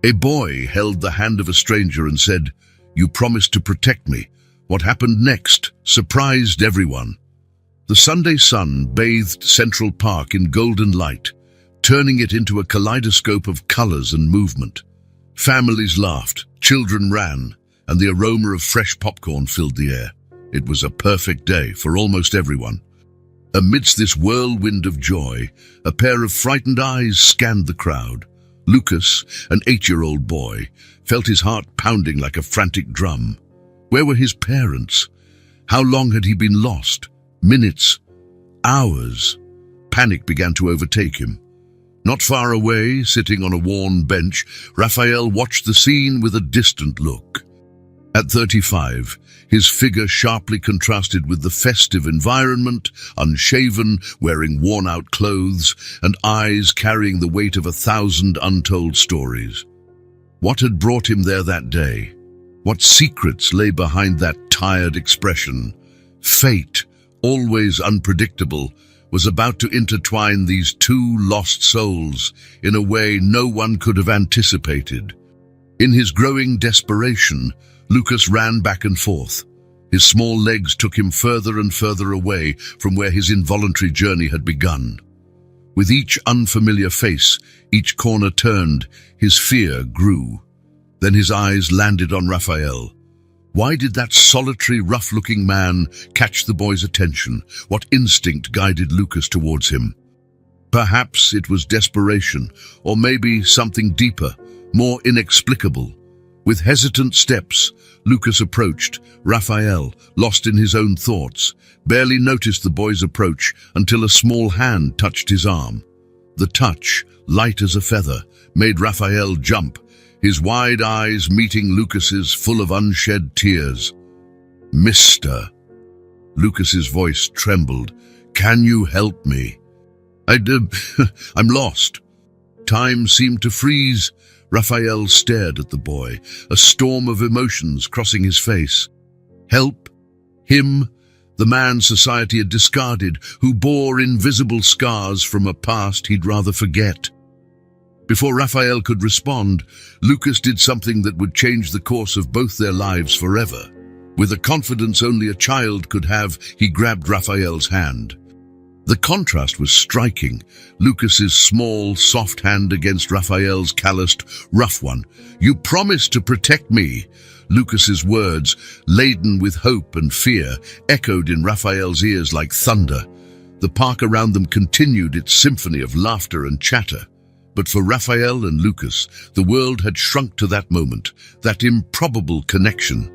A boy held the hand of a stranger and said, "You promised to protect me." What happened next surprised everyone. The Sunday sun bathed Central Park in golden light, turning it into a kaleidoscope of colors and movement. Families laughed, children ran, and the aroma of fresh popcorn filled the air. It was a perfect day for almost everyone. Amidst this whirlwind of joy, a pair of frightened eyes scanned the crowd. Lucas, an 8-year-old boy, felt his heart pounding like a frantic drum. Where were his parents? How long had he been lost? Minutes? Hours? Panic began to overtake him. Not far away, sitting on a worn bench, Raphael watched the scene with a distant look. At 35, his figure sharply contrasted with the festive environment, unshaven, wearing worn-out clothes, and eyes carrying the weight of 1,000 untold stories. What had brought him there that day? What secrets lay behind that tired expression? Fate, always unpredictable, was about to intertwine these two lost souls in a way no one could have anticipated. In his growing desperation, Lucas ran back and forth. His small legs took him further and further away from where his involuntary journey had begun. With each unfamiliar face, each corner turned, his fear grew. Then his eyes landed on Raphael. Why did that solitary, rough-looking man catch the boy's attention? What instinct guided Lucas towards him? Perhaps it was desperation, or maybe something deeper, more inexplicable. With hesitant steps, Lucas approached. Raphael, lost in his own thoughts, barely noticed the boy's approach until a small hand touched his arm. The touch, light as a feather, made Raphael jump, his wide eyes meeting Lucas's full of unshed tears. "Mister," Lucas's voice trembled, "can you help me? I'm lost." Time seemed to freeze. Raphael stared at the boy, a storm of emotions crossing his face. Help? Him? The man society had discarded, who bore invisible scars from a past he'd rather forget. Before Raphael could respond, Lucas did something that would change the course of both their lives forever. With a confidence only a child could have, he grabbed Raphael's hand. The contrast was striking. Lucas's small, soft hand against Raphael's calloused, rough one. "You promised to protect me." Lucas's words, laden with hope and fear, echoed in Raphael's ears like thunder. The park around them continued its symphony of laughter and chatter. But for Raphael and Lucas, the world had shrunk to that moment, that improbable connection.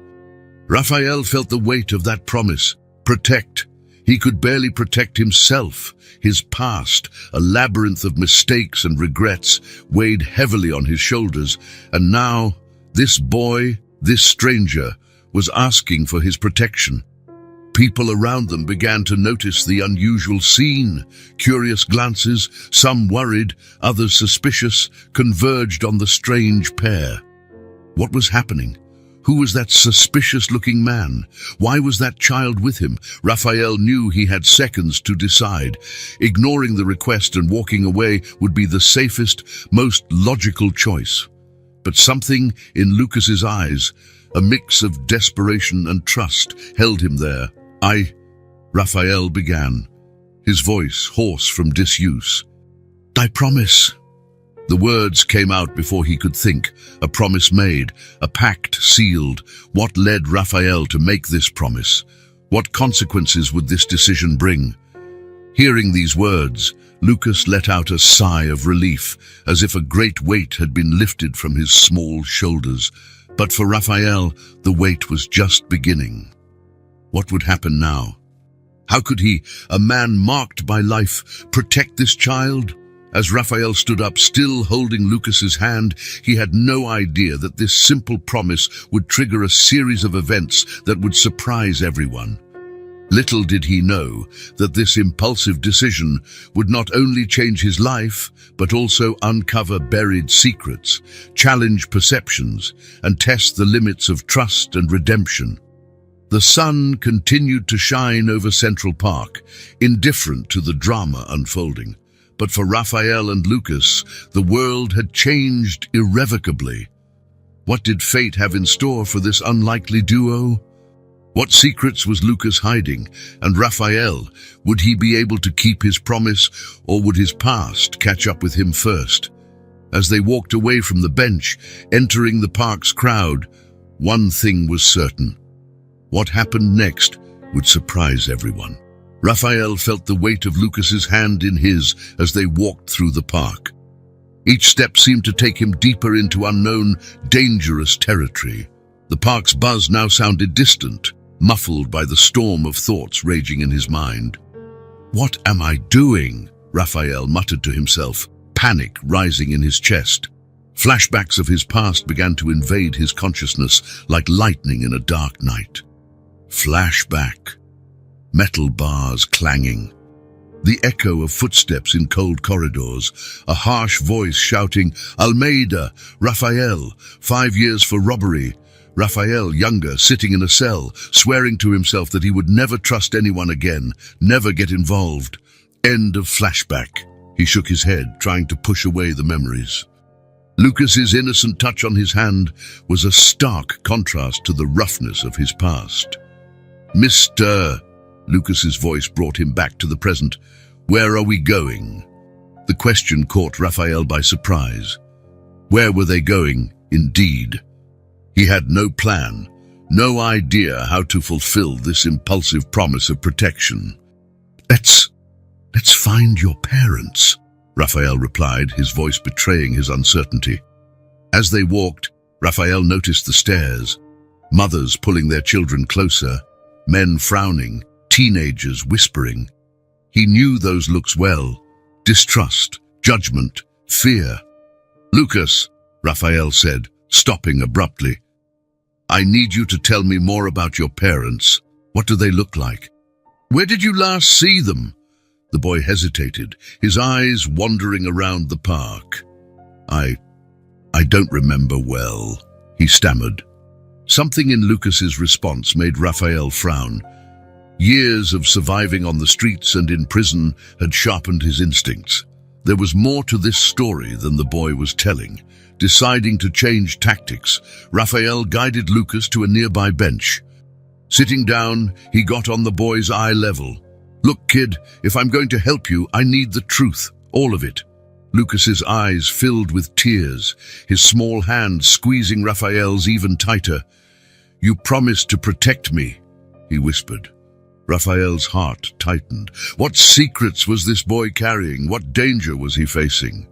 Raphael felt the weight of that promise. Protect. He could barely protect himself. His past, a labyrinth of mistakes and regrets, weighed heavily on his shoulders. And now, this boy, this stranger, was asking for his protection. People around them began to notice the unusual scene. Curious glances, some worried, others suspicious, converged on the strange pair. What was happening? Who was that suspicious-looking man? Why was that child with him? Raphael knew he had seconds to decide. Ignoring the request and walking away would be the safest, most logical choice. But something in Lucas's eyes, a mix of desperation and trust, held him there. Raphael began, his voice hoarse from disuse. "I promise." The words came out before he could think, a promise made, a pact sealed. What led Raphael to make this promise? What consequences would this decision bring? Hearing these words, Lucas let out a sigh of relief, as if a great weight had been lifted from his small shoulders. But for Raphael, the weight was just beginning. What would happen now? How could he, a man marked by life, protect this child? As Raphael stood up, still holding Lucas's hand, he had no idea that this simple promise would trigger a series of events that would surprise everyone. Little did he know that this impulsive decision would not only change his life, but also uncover buried secrets, challenge perceptions, and test the limits of trust and redemption. The sun continued to shine over Central Park, indifferent to the drama unfolding. But for Raphael and Lucas, the world had changed irrevocably. What did fate have in store for this unlikely duo? What secrets was Lucas hiding? And Raphael, would he be able to keep his promise, or would his past catch up with him first? As they walked away from the bench, entering the park's crowd, one thing was certain. What happened next would surprise everyone. Raphael felt the weight of Lucas's hand in his as they walked through the park. Each step seemed to take him deeper into unknown, dangerous territory. The park's buzz now sounded distant, muffled by the storm of thoughts raging in his mind. "What am I doing?" Raphael muttered to himself, panic rising in his chest. Flashbacks of his past began to invade his consciousness like lightning in a dark night. Flashback. Metal bars clanging. The echo of footsteps in cold corridors. A harsh voice shouting, "Almeida! Raphael! 5 years for robbery!" Raphael, younger, sitting in a cell, swearing to himself that he would never trust anyone again, never get involved. End of flashback. He shook his head, trying to push away the memories. Lucas's innocent touch on his hand was a stark contrast to the roughness of his past. "Mr. Lucas's voice brought him back to the present. "Where are we going?" The question caught Raphael by surprise. Where were they going, indeed? He had no plan, no idea how to fulfill this impulsive promise of protection. Let's find your parents," Raphael replied, his voice betraying his uncertainty. As they walked, Raphael noticed the stairs, mothers pulling their children closer, men frowning, teenagers whispering. He knew those looks well: distrust, judgment, fear. "Lucas," Raphael said, stopping abruptly, "I need you to tell me more about your parents. What do they look like? Where did you last see them?" The boy hesitated, his eyes wandering around the park. I don't remember well," he stammered. Something in Lucas's response made Raphael frown. Years of surviving on the streets and in prison had sharpened his instincts. There was more to this story than the boy was telling. Deciding to change tactics, Raphael guided Lucas to a nearby bench. Sitting down, he got on the boy's eye level. "Look, kid, if I'm going to help you, I need the truth, all of it." Lucas's eyes filled with tears, his small hand squeezing Raphael's even tighter. "You promised to protect me," he whispered. Raphael's heart tightened. What secrets was this boy carrying? What danger was he facing?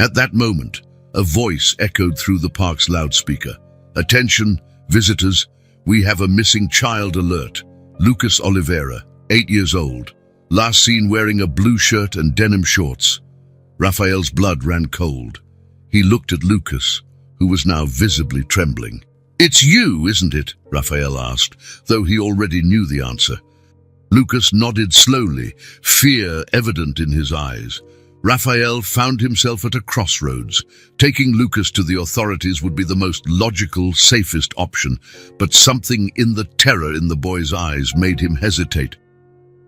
At that moment, a voice echoed through the park's loudspeaker. "Attention, visitors, we have a missing child alert. Lucas Oliveira, 8 years old, last seen wearing a blue shirt and denim shorts." Raphael's blood ran cold. He looked at Lucas, who was now visibly trembling. "It's you, isn't it?" Raphael asked, though he already knew the answer. Lucas nodded slowly, fear evident in his eyes. Raphael found himself at a crossroads. Taking Lucas to the authorities would be the most logical, safest option, but something in the terror in the boy's eyes made him hesitate.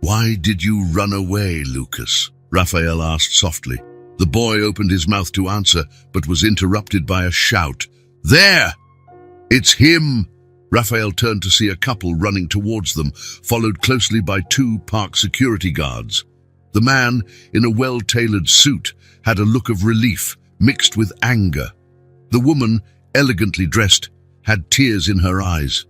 "Why did you run away, Lucas?" Raphael asked softly. The boy opened his mouth to answer, but was interrupted by a shout. "There! It's him!" Raphael turned to see a couple running towards them, followed closely by 2 park security guards. The man, in a well-tailored suit, had a look of relief, mixed with anger. The woman, elegantly dressed, had tears in her eyes.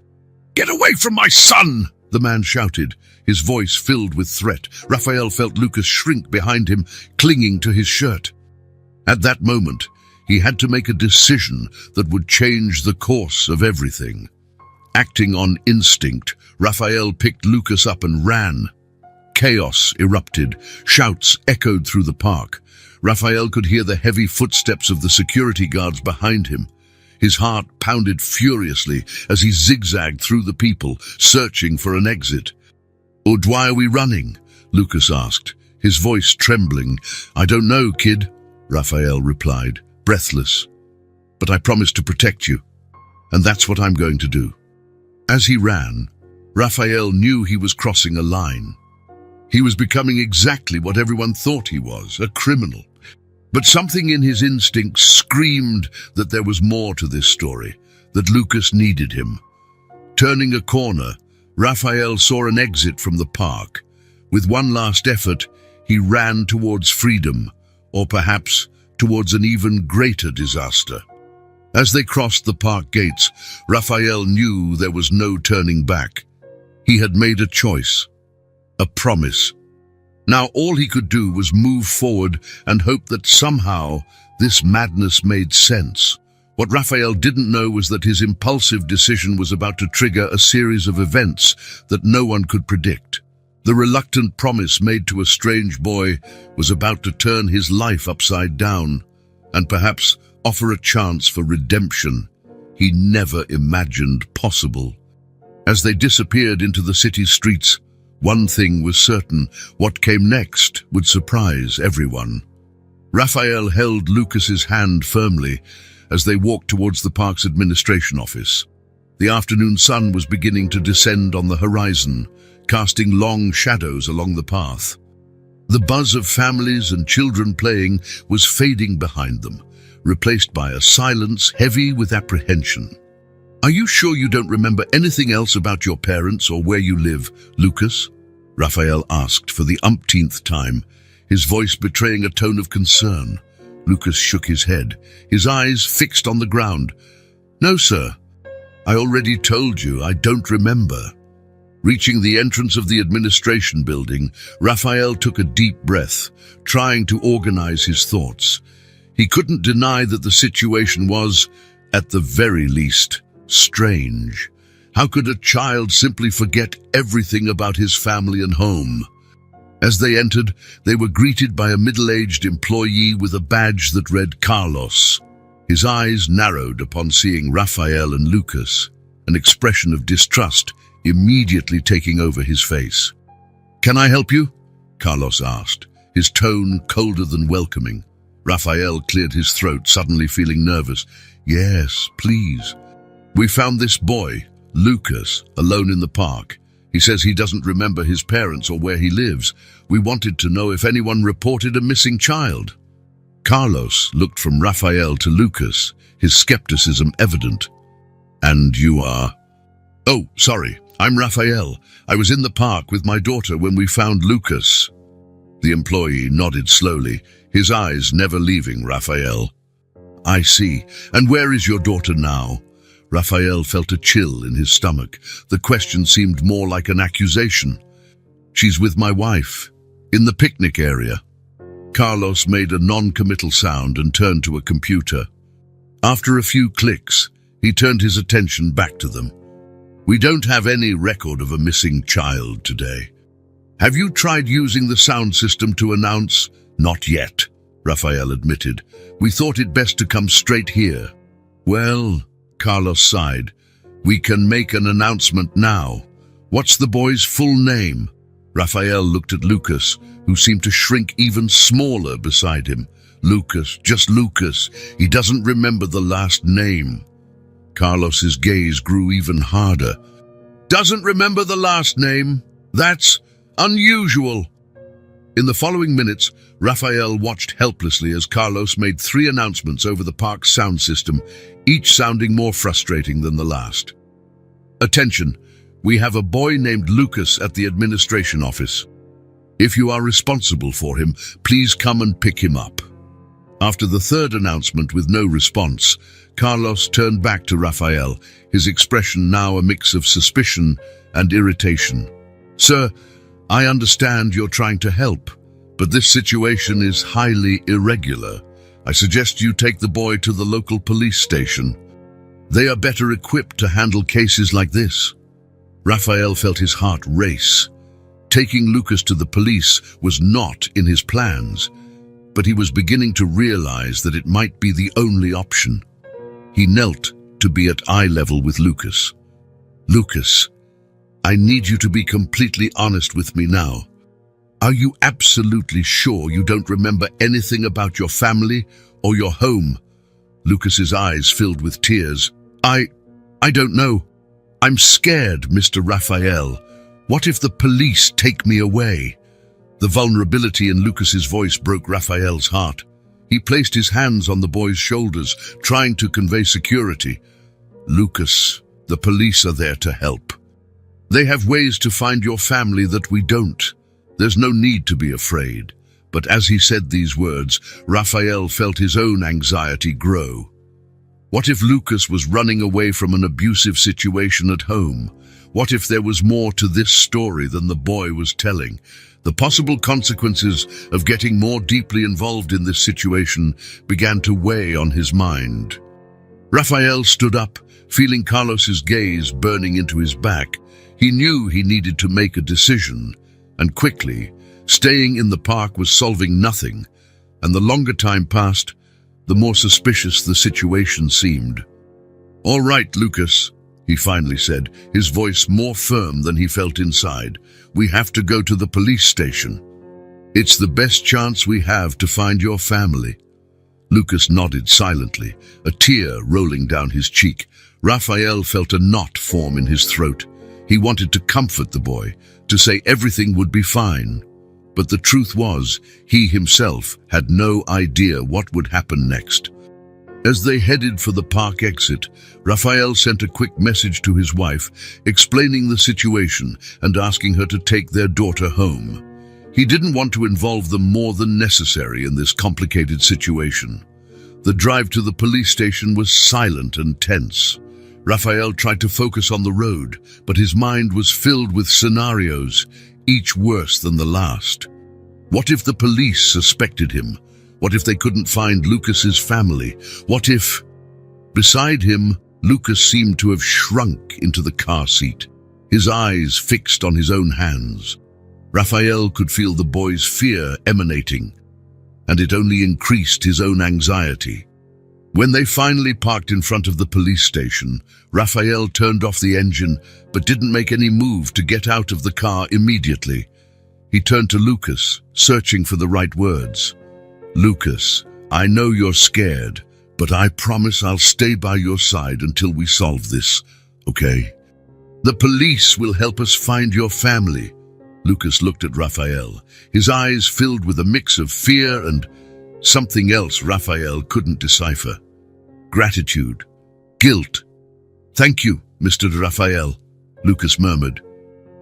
"Get away from my son!" the man shouted, his voice filled with threat. Raphael felt Lucas shrink behind him, clinging to his shirt. At that moment, he had to make a decision that would change the course of everything. Acting on instinct, Raphael picked Lucas up and ran. Chaos erupted. Shouts echoed through the park. Raphael could hear the heavy footsteps of the security guards behind him. His heart pounded furiously as he zigzagged through the people, searching for an exit. "Why are we running?" Lucas asked, his voice trembling. "I don't know, kid," Raphael replied, breathless. "But I promised to protect you, and that's what I'm going to do." As he ran, Raphael knew he was crossing a line. He was becoming exactly what everyone thought he was, a criminal. But something in his instincts screamed that there was more to this story, that Lucas needed him. Turning a corner, Raphael saw an exit from the park. With one last effort, he ran towards freedom, or perhaps towards an even greater disaster. As they crossed the park gates, Raphael knew there was no turning back. He had made a choice, a promise. Now all he could do was move forward and hope that somehow this madness made sense. What Raphael didn't know was that his impulsive decision was about to trigger a series of events that no one could predict. The reluctant promise made to a strange boy was about to turn his life upside down and perhaps offer a chance for redemption he never imagined possible. As they disappeared into the city streets, one thing was certain: what came next would surprise everyone. Raphael held Lucas's hand firmly as they walked towards the park's administration office. The afternoon sun was beginning to descend on the horizon, casting long shadows along the path. The buzz of families and children playing was fading behind them, replaced by a silence heavy with apprehension. "Are you sure you don't remember anything else about your parents or where you live, Lucas?" Raphael asked for the umpteenth time, his voice betraying a tone of concern. Lucas shook his head, his eyes fixed on the ground. "No, sir. I already told you I don't remember." Reaching the entrance of the administration building, Raphael took a deep breath, trying to organize his thoughts. He couldn't deny that the situation was, at the very least, strange. How could a child simply forget everything about his family and home? As they entered, they were greeted by a middle-aged employee with a badge that read Carlos. His eyes narrowed upon seeing Raphael and Lucas, an expression of distrust immediately taking over his face. "Can I help you?" Carlos asked, his tone colder than welcoming. Raphael cleared his throat, suddenly feeling nervous. "Yes, please. We found this boy, Lucas, alone in the park. He says he doesn't remember his parents or where he lives. We wanted to know if anyone reported a missing child." Carlos looked from Raphael to Lucas, his skepticism evident. "And you are?" "Oh, sorry, I'm Raphael. I was in the park with my daughter when we found Lucas." The employee nodded slowly, his eyes never leaving Raphael. "I see. And where is your daughter now?" Raphael felt a chill in his stomach. The question seemed more like an accusation. "She's with my wife, in the picnic area." Carlos made a non-committal sound and turned to a computer. After a few clicks, he turned his attention back to them. "We don't have any record of a missing child today. Have you tried using the sound system to announce?" "Not yet," Raphael admitted. "We thought it best to come straight here." "Well," Carlos sighed, "we can make an announcement now. What's the boy's full name?" Raphael looked at Lucas, who seemed to shrink even smaller beside him. "Lucas, just Lucas. He doesn't remember the last name." Carlos's gaze grew even harder. "Doesn't remember the last name? That's unusual." In the following minutes, Raphael watched helplessly as Carlos made 3 announcements over the park's sound system, each sounding more frustrating than the last. "Attention, we have a boy named Lucas at the administration office. If you are responsible for him, please come and pick him up." After the 3rd announcement with no response, Carlos turned back to Raphael, his expression now a mix of suspicion and irritation. "Sir, I understand you're trying to help, but this situation is highly irregular. I suggest you take the boy to the local police station. They are better equipped to handle cases like this." Raphael felt his heart race. Taking Lucas to the police was not in his plans, but he was beginning to realize that it might be the only option. He knelt to be at eye level with Lucas. "Lucas, I need you to be completely honest with me now. Are you absolutely sure you don't remember anything about your family or your home?" Lucas's eyes filled with tears. I don't know. I'm scared, Mr. Raphael. What if the police take me away?" The vulnerability in Lucas's voice broke Raphael's heart. He placed his hands on the boy's shoulders, trying to convey security. "Lucas, the police are there to help. They have ways to find your family that we don't. There's no need to be afraid." But as he said these words, Raphael felt his own anxiety grow. What if Lucas was running away from an abusive situation at home? What if there was more to this story than the boy was telling? The possible consequences of getting more deeply involved in this situation began to weigh on his mind. Raphael stood up, feeling Carlos's gaze burning into his back. He knew he needed to make a decision, and quickly. Staying in the park was solving nothing, and the longer time passed, the more suspicious the situation seemed. "All right, Lucas," he finally said, his voice more firm than he felt inside. "We have to go to the police station. It's the best chance we have to find your family." Lucas nodded silently, a tear rolling down his cheek. Raphael felt a knot form in his throat. He wanted to comfort the boy, to say everything would be fine. But the truth was, he himself had no idea what would happen next. As they headed for the park exit, Raphael sent a quick message to his wife, explaining the situation and asking her to take their daughter home. He didn't want to involve them more than necessary in this complicated situation. The drive to the police station was silent and tense. Raphael tried to focus on the road, but his mind was filled with scenarios, each worse than the last. What if the police suspected him? What if they couldn't find Lucas's family? What if... Beside him, Lucas seemed to have shrunk into the car seat, his eyes fixed on his own hands. Raphael could feel the boy's fear emanating, and it only increased his own anxiety. When they finally parked in front of the police station, Raphael turned off the engine but didn't make any move to get out of the car immediately. He turned to Lucas, searching for the right words. "Lucas, I know you're scared, but I promise I'll stay by your side until we solve this, okay? The police will help us find your family." Lucas looked at Raphael, his eyes filled with a mix of fear and something else Raphael couldn't decipher. Gratitude, guilt. "Thank you, Mr. Raphael," Lucas murmured.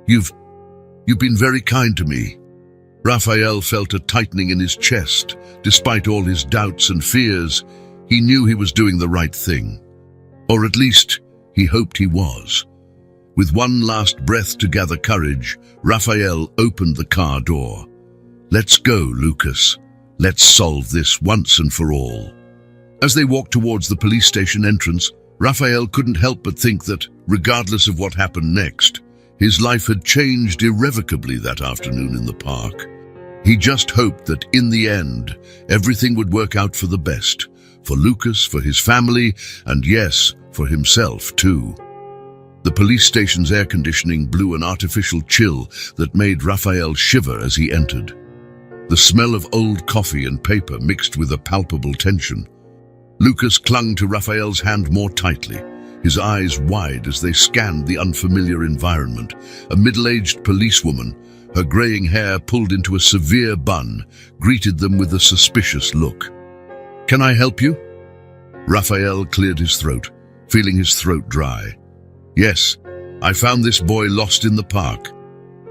You've been very kind to me." Raphael felt a tightening in his chest. Despite all his doubts and fears, he knew he was doing the right thing. Or at least, he hoped he was. With one last breath to gather courage, Raphael opened the car door. "Let's go, Lucas. Let's solve this once and for all." As they walked towards the police station entrance, Raphael couldn't help but think that, regardless of what happened next, his life had changed irrevocably that afternoon in the park. He just hoped that, in the end, everything would work out for the best, for Lucas, for his family, and yes, for himself too. The police station's air conditioning blew an artificial chill that made Raphael shiver as he entered. The smell of old coffee and paper mixed with a palpable tension. Lucas clung to Raphael's hand more tightly, his eyes wide as they scanned the unfamiliar environment. A middle-aged policewoman, her graying hair pulled into a severe bun, greeted them with a suspicious look. "Can I help you?" Raphael cleared his throat, feeling his throat dry. "Yes, I found this boy lost in the park.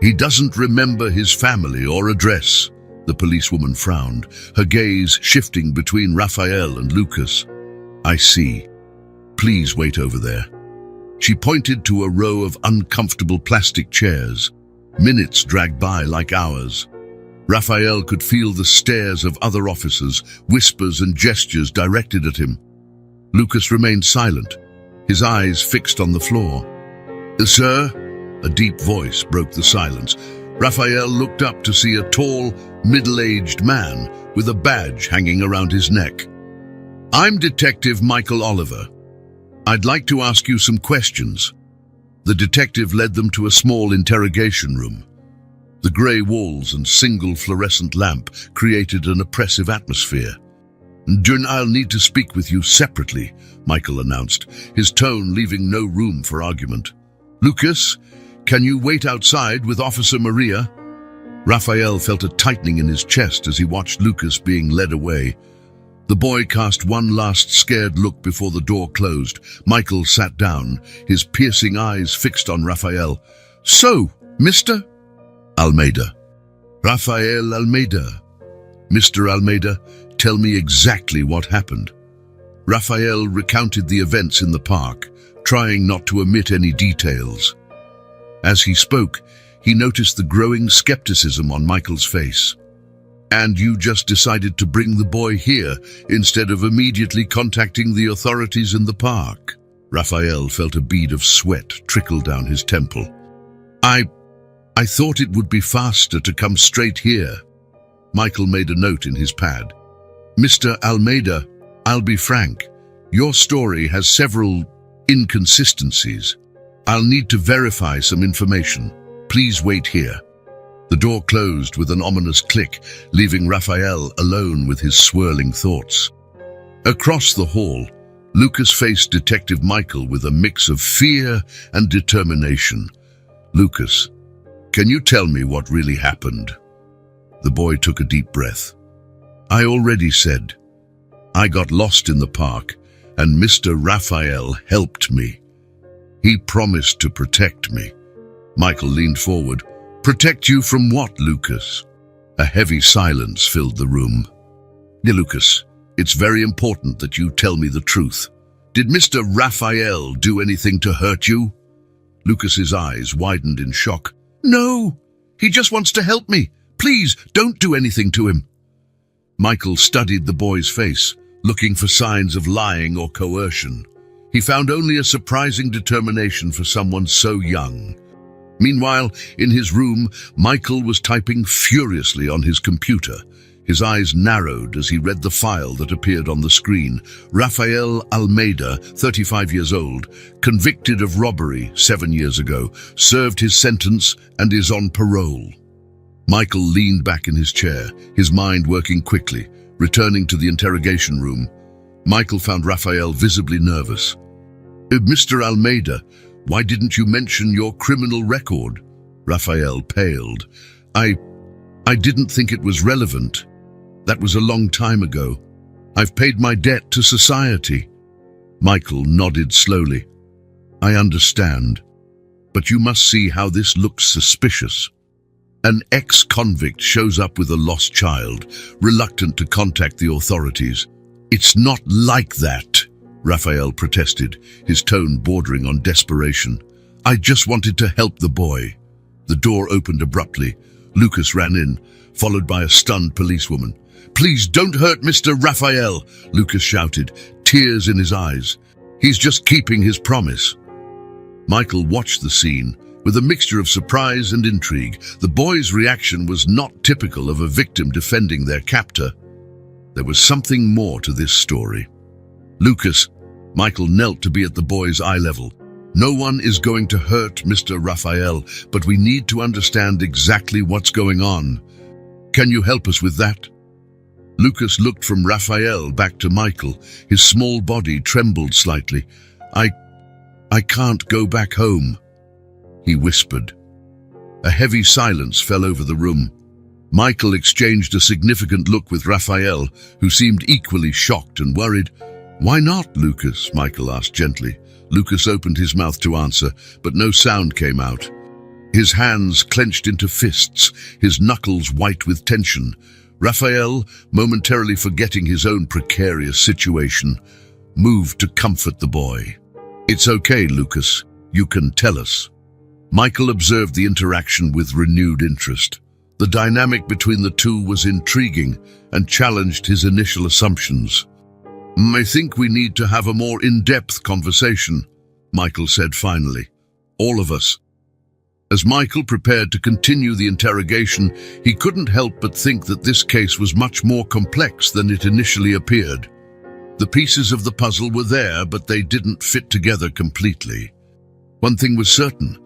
He doesn't remember his family or address." The policewoman frowned, her gaze shifting between Raphael and Lucas. "I see. Please wait over there." She pointed to a row of uncomfortable plastic chairs. Minutes dragged by like hours. Raphael could feel the stares of other officers, whispers and gestures directed at him. Lucas remained silent, his eyes fixed on the floor. "Sir?" A deep voice broke the silence. Raphael looked up to see a tall, middle-aged man with a badge hanging around his neck. "I'm Detective Michael Oliver. I'd like to ask you some questions." The detective led them to a small interrogation room. The grey walls and single fluorescent lamp created an oppressive atmosphere. "I'll need to speak with you separately," Michael announced, his tone leaving no room for argument. "Lucas, can you wait outside with Officer Maria?" Raphael felt a tightening in his chest as he watched Lucas being led away. The boy cast one last scared look before the door closed. Michael sat down, his piercing eyes fixed on Raphael. "So, Mr. Almeida." "Rafael Almeida." "Mr. Almeida, tell me exactly what happened." Raphael recounted the events in the park, trying not to omit any details. As he spoke, he noticed the growing skepticism on Michael's face. "And you just decided to bring the boy here instead of immediately contacting the authorities in the park?" Raphael felt a bead of sweat trickle down his temple. I thought it would be faster to come straight here." Michael made a note in his pad. "Mr. Almeida, I'll be frank. Your story has several inconsistencies. I'll need to verify some information. Please wait here." The door closed with an ominous click, leaving Raphael alone with his swirling thoughts. Across the hall, Lucas faced Detective Michael with a mix of fear and determination. "Lucas, can you tell me what really happened?" The boy took a deep breath. "I already said. I got lost in the park, and Mr. Raphael helped me. He promised to protect me." Michael leaned forward. "Protect you from what, Lucas?" A heavy silence filled the room. "Dear Lucas, it's very important that you tell me the truth. Did Mr. Raphael do anything to hurt you?" Lucas's eyes widened in shock. "No, he just wants to help me. Please, don't do anything to him." Michael studied the boy's face, looking for signs of lying or coercion. He found only a surprising determination for someone so young. Meanwhile, in his room, Michael was typing furiously on his computer. His eyes narrowed as he read the file that appeared on the screen. Rafael Almeida, 35 years old, convicted of robbery 7 years ago, served his sentence and is on parole. Michael leaned back in his chair, his mind working quickly. Returning to the interrogation room, Michael found Rafael visibly nervous. "Mr. Almeida, why didn't you mention your criminal record?" Rafael paled. I didn't think it was relevant. That was a long time ago. I've paid my debt to society." Michael nodded slowly. "I understand, but you must see how this looks suspicious. An ex-convict shows up with a lost child, reluctant to contact the authorities. It's not like that," Raphael protested, his tone bordering on desperation. "I just wanted to help the boy." The door opened abruptly. Lucas ran in, followed by a stunned policewoman. "Please don't hurt Mr. Raphael," Lucas shouted, tears in his eyes. "He's just keeping his promise." Michael watched the scene with a mixture of surprise and intrigue. The boy's reaction was not typical of a victim defending their captor. There was something more to this story. "Lucas," Michael knelt to be at the boy's eye level. "No one is going to hurt Mr. Raphael, but we need to understand exactly what's going on. Can you help us with that?" Lucas looked from Raphael back to Michael. His small body trembled slightly. I can't go back home," he whispered. A heavy silence fell over the room. Michael exchanged a significant look with Raphael, who seemed equally shocked and worried. "Why not, Lucas?" Michael asked gently. Lucas opened his mouth to answer, but no sound came out. His hands clenched into fists, his knuckles white with tension. Raphael, momentarily forgetting his own precarious situation, moved to comfort the boy. "It's okay, Lucas. You can tell us." Michael observed the interaction with renewed interest. The dynamic between the two was intriguing and challenged his initial assumptions. "I think we need to have a more in-depth conversation," Michael said finally. "All of us." As Michael prepared to continue the interrogation, he couldn't help but think that this case was much more complex than it initially appeared. The pieces of the puzzle were there, but they didn't fit together completely. One thing was certain: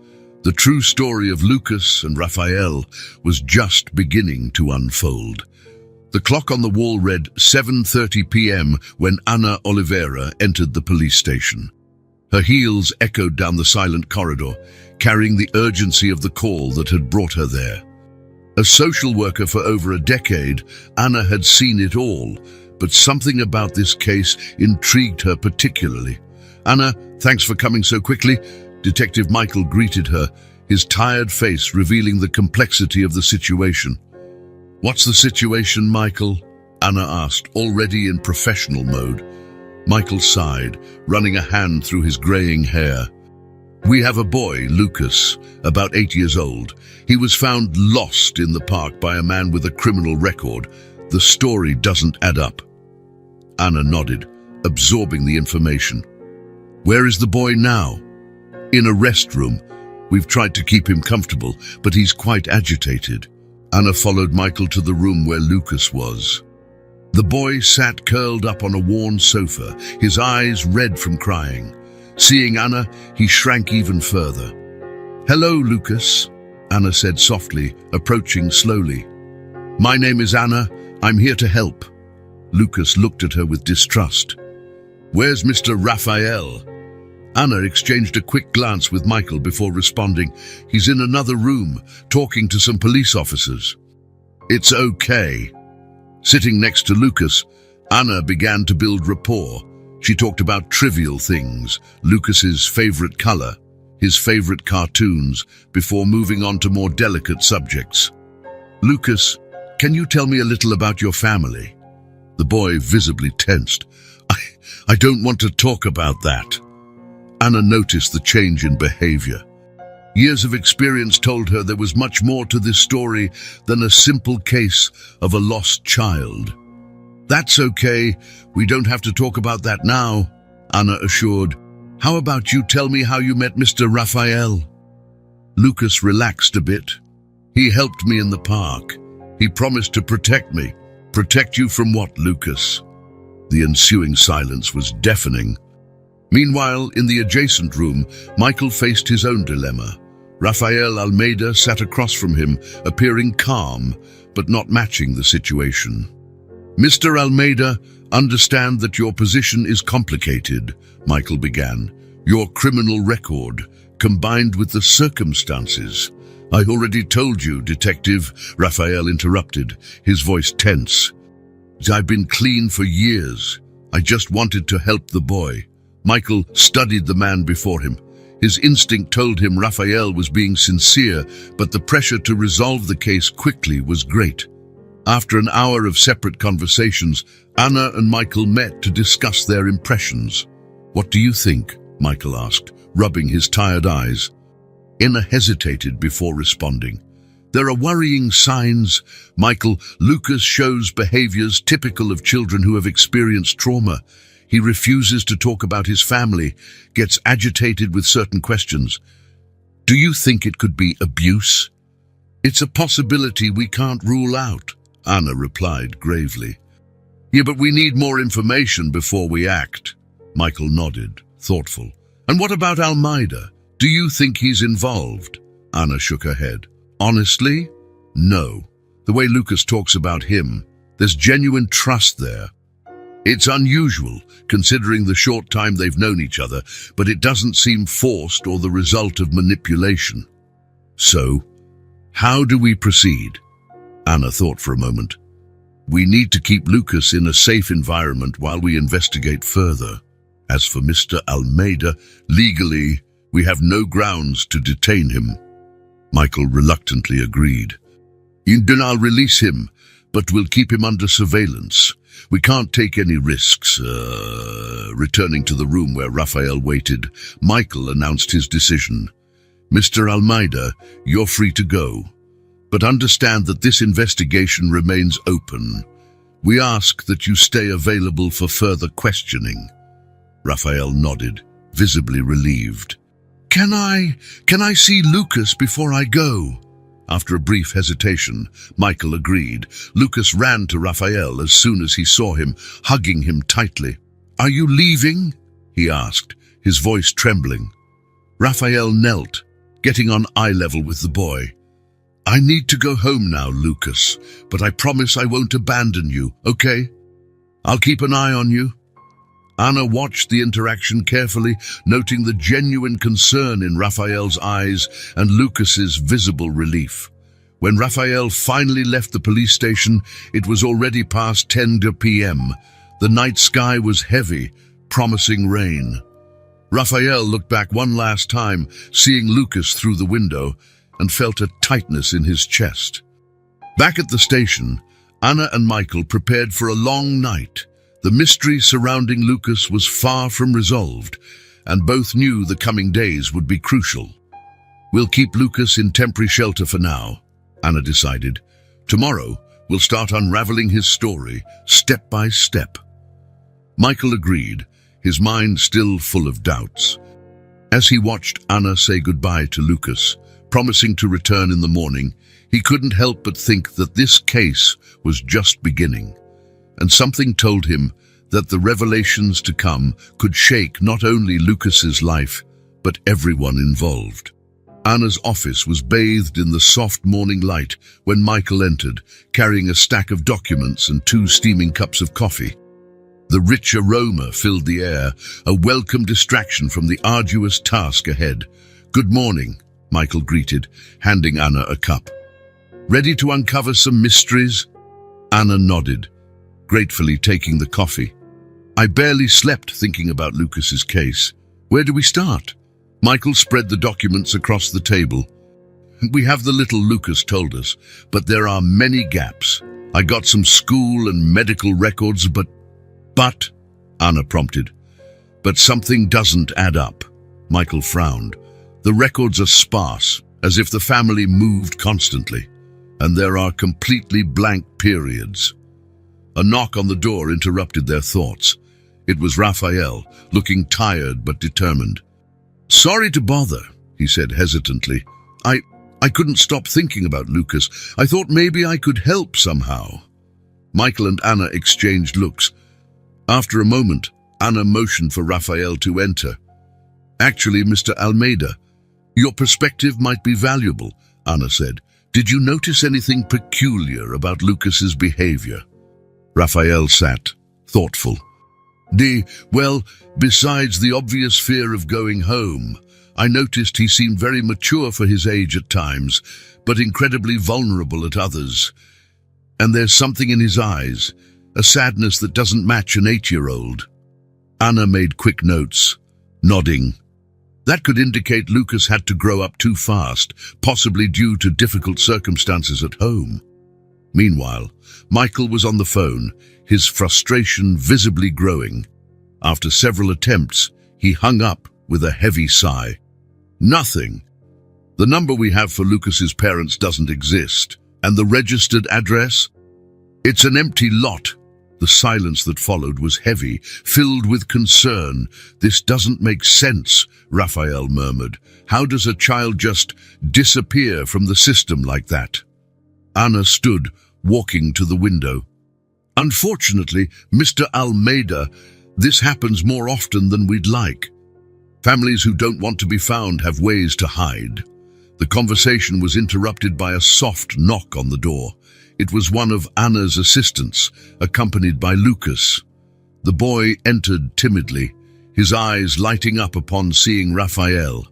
the true story of Lucas and Raphael was just beginning to unfold. The clock on the wall read 7:30 p.m. when Ana Oliveira entered the police station. Her heels echoed down the silent corridor, carrying the urgency of the call that had brought her there. A social worker for over a decade, Anna had seen it all, but something about this case intrigued her particularly. "Anna, thanks for coming so quickly." Detective Michael greeted her, his tired face revealing the complexity of the situation. "What's the situation, Michael?" Anna asked, already in professional mode. Michael sighed, running a hand through his graying hair. "We have a boy, Lucas, about 8 years old. He was found lost in the park by a man with a criminal record. The story doesn't add up." Anna nodded, absorbing the information. "Where is the boy now?" "In a restroom. We've tried to keep him comfortable, but he's quite agitated." Anna followed Michael to the room where Lucas was. The boy sat curled up on a worn sofa, his eyes red from crying. Seeing Anna, he shrank even further. "Hello, Lucas," Anna said softly, approaching slowly. "My name is Anna. I'm here to help." Lucas looked at her with distrust. "Where's Mr. Raphael?" Anna exchanged a quick glance with Michael before responding. "He's in another room, talking to some police officers." "It's okay." Sitting next to Lucas, Anna began to build rapport. She talked about trivial things, Lucas's favorite color, his favorite cartoons, before moving on to more delicate subjects. "Lucas, can you tell me a little about your family?" The boy visibly tensed. I don't want to talk about that." Anna noticed the change in behavior. Years of experience told her there was much more to this story than a simple case of a lost child. "That's okay, we don't have to talk about that now," Anna assured. "How about you tell me how you met Mr. Raphael?" Lucas relaxed a bit. "He helped me in the park. He promised to protect me." "Protect you from what, Lucas?" The ensuing silence was deafening. Meanwhile, in the adjacent room, Michael faced his own dilemma. Rafael Almeida sat across from him, appearing calm, but not matching the situation. "Mr. Almeida, understand that your position is complicated," Michael began. "Your criminal record, combined with the circumstances." "I already told you, Detective," Rafael interrupted, his voice tense. "I've been clean for years. I just wanted to help the boy." Michael studied the man before him. His instinct told him Raphael was being sincere, but the pressure to resolve the case quickly was great. After an hour of separate conversations, Anna and Michael met to discuss their impressions. "What do you think?" Michael asked, rubbing his tired eyes. Anna hesitated before responding. "There are worrying signs, Michael. Lucas shows behaviors typical of children who have experienced trauma. He refuses to talk about his family, gets agitated with certain questions. Do you think it could be abuse?" "It's a possibility we can't rule out," Anna replied gravely. "Yeah, but we need more information before we act." Michael nodded, thoughtful. "And what about Almeida? Do you think he's involved?" Anna shook her head. "Honestly, no. The way Lucas talks about him, there's genuine trust there. It's unusual, considering the short time they've known each other, but it doesn't seem forced or the result of manipulation." "So, how do we proceed?" Anna thought for a moment. "We need to keep Lucas in a safe environment while we investigate further. As for Mr. Almeida, legally, we have no grounds to detain him." Michael reluctantly agreed. "Then I'll release him, but we'll keep him under surveillance. We can't take any risks." Returning to the room where Raphael waited, Michael announced his decision. "Mr. Almeida, you're free to go. But understand that this investigation remains open. We ask that you stay available for further questioning." Raphael nodded, visibly relieved. Can I see Lucas before I go?" After a brief hesitation, Michael agreed. Lucas ran to Raphael as soon as he saw him, hugging him tightly. "Are you leaving?" he asked, his voice trembling. Raphael knelt, getting on eye level with the boy. "I need to go home now, Lucas, but I promise I won't abandon you, okay? I'll keep an eye on you." Anna watched the interaction carefully, noting the genuine concern in Raphael's eyes and Lucas's visible relief. When Raphael finally left the police station, it was already past 10 p.m. The night sky was heavy, promising rain. Raphael looked back one last time, seeing Lucas through the window, and felt a tightness in his chest. Back at the station, Anna and Michael prepared for a long night. The mystery surrounding Lucas was far from resolved, and both knew the coming days would be crucial. "We'll keep Lucas in temporary shelter for now," Anna decided. "Tomorrow, we'll start unraveling his story, step by step." Michael agreed, his mind still full of doubts. As he watched Anna say goodbye to Lucas, promising to return in the morning, he couldn't help but think that this case was just beginning. And something told him that the revelations to come could shake not only Lucas's life, but everyone involved. Anna's office was bathed in the soft morning light when Michael entered, carrying a stack of documents and 2 steaming cups of coffee. The rich aroma filled the air, a welcome distraction from the arduous task ahead. "Good morning," Michael greeted, handing Anna a cup. "Ready to uncover some mysteries?" Anna nodded, gratefully taking the coffee. "I barely slept thinking about Lucas's case. Where do we start?" Michael spread the documents across the table. "We have the little Lucas told us, but there are many gaps. I got some school and medical records, but, Anna prompted. "But something doesn't add up." Michael frowned. "The records are sparse, as if the family moved constantly, and there are completely blank periods." A knock on the door interrupted their thoughts. It was Raphael, looking tired but determined. "Sorry to bother," he said hesitantly. I couldn't stop thinking about Lucas. I thought maybe I could help somehow." Michael and Anna exchanged looks. After a moment, Anna motioned for Raphael to enter. "Actually, Mr. Almeida, your perspective might be valuable," Anna said. "Did you notice anything peculiar about Lucas's behavior?" Raphael sat, thoughtful. Well, besides the obvious fear of going home, I noticed he seemed very mature for his age at times, but incredibly vulnerable at others. And there's something in his eyes, a sadness that doesn't match an 8-year-old. Anna made quick notes, nodding. That could indicate Lucas had to grow up too fast, possibly due to difficult circumstances at home. Meanwhile, Michael was on the phone, his frustration visibly growing. After several attempts, he hung up with a heavy sigh. "Nothing. The number we have for Lucas's parents doesn't exist. And the registered address? It's an empty lot." The silence that followed was heavy, filled with concern. "This doesn't make sense," Raphael murmured. "How does a child just disappear from the system like that?" Anna stood, walking to the window. "Unfortunately, Mr. Almeida, this happens more often than we'd like. Families who don't want to be found have ways to hide." The conversation was interrupted by a soft knock on the door. It was one of Anna's assistants, accompanied by Lucas. The boy entered timidly, his eyes lighting up upon seeing Raphael.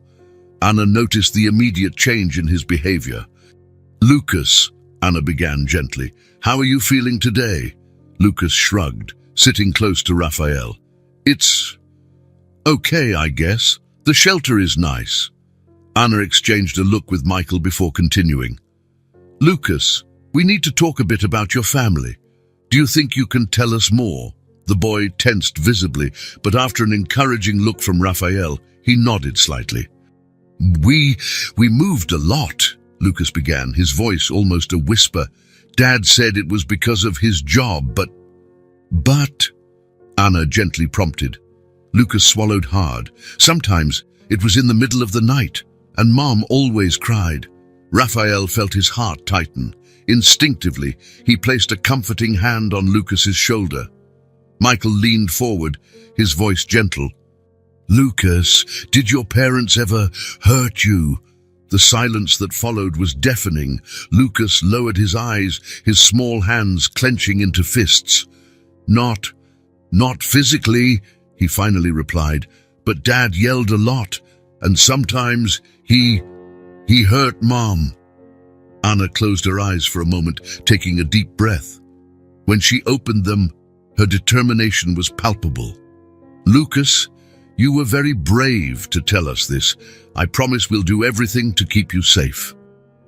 Anna noticed the immediate change in his behavior. "Lucas," Anna began gently, "how are you feeling today?" Lucas shrugged, sitting close to Raphael. "It's okay, I guess. The shelter is nice." Anna exchanged a look with Michael before continuing. "Lucas, we need to talk a bit about your family. Do you think you can tell us more?" The boy tensed visibly, but after an encouraging look from Raphael, he nodded slightly. We moved a lot," Lucas began, his voice almost a whisper. "Dad said it was because of his job, but, Anna gently prompted. Lucas swallowed hard. "Sometimes it was in the middle of the night, and Mom always cried." Raphael felt his heart tighten. Instinctively, he placed a comforting hand on Lucas's shoulder. Michael leaned forward, his voice gentle. "Lucas, did your parents ever hurt you?" The silence that followed was deafening. Lucas lowered his eyes, his small hands clenching into fists. Not physically," he finally replied, "but Dad yelled a lot, and sometimes he hurt Mom." Anna closed her eyes for a moment, taking a deep breath. When she opened them, her determination was palpable. "Lucas, you were very brave to tell us this. I promise we'll do everything to keep you safe."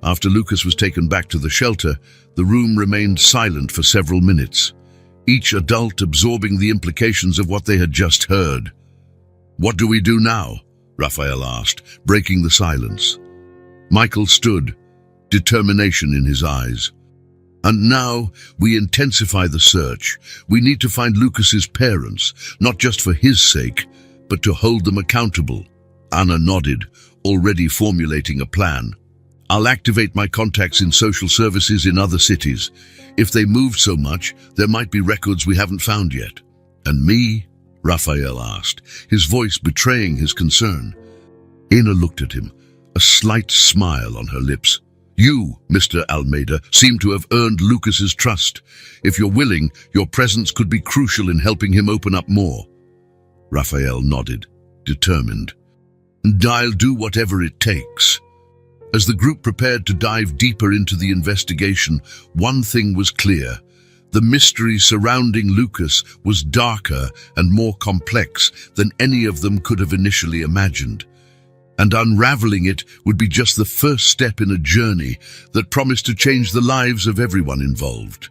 After Lucas was taken back to the shelter, the room remained silent for several minutes, each adult absorbing the implications of what they had just heard. "What do we do now?" Raphael asked, breaking the silence. Michael stood, determination in his eyes. "And now we intensify the search. We need to find Lucas's parents, not just for his sake, but to hold them accountable." Anna nodded, already formulating a plan. "I'll activate my contacts in social services in other cities. If they moved so much, there might be records we haven't found yet." "And me?" Raphael asked, his voice betraying his concern. Anna looked at him, a slight smile on her lips. "You, Mr. Almeida, seem to have earned Lucas's trust. If you're willing, your presence could be crucial in helping him open up more." Raphael nodded, determined. "And I'll do whatever it takes." As the group prepared to dive deeper into the investigation, one thing was clear. The mystery surrounding Lucas was darker and more complex than any of them could have initially imagined. And unraveling it would be just the first step in a journey that promised to change the lives of everyone involved.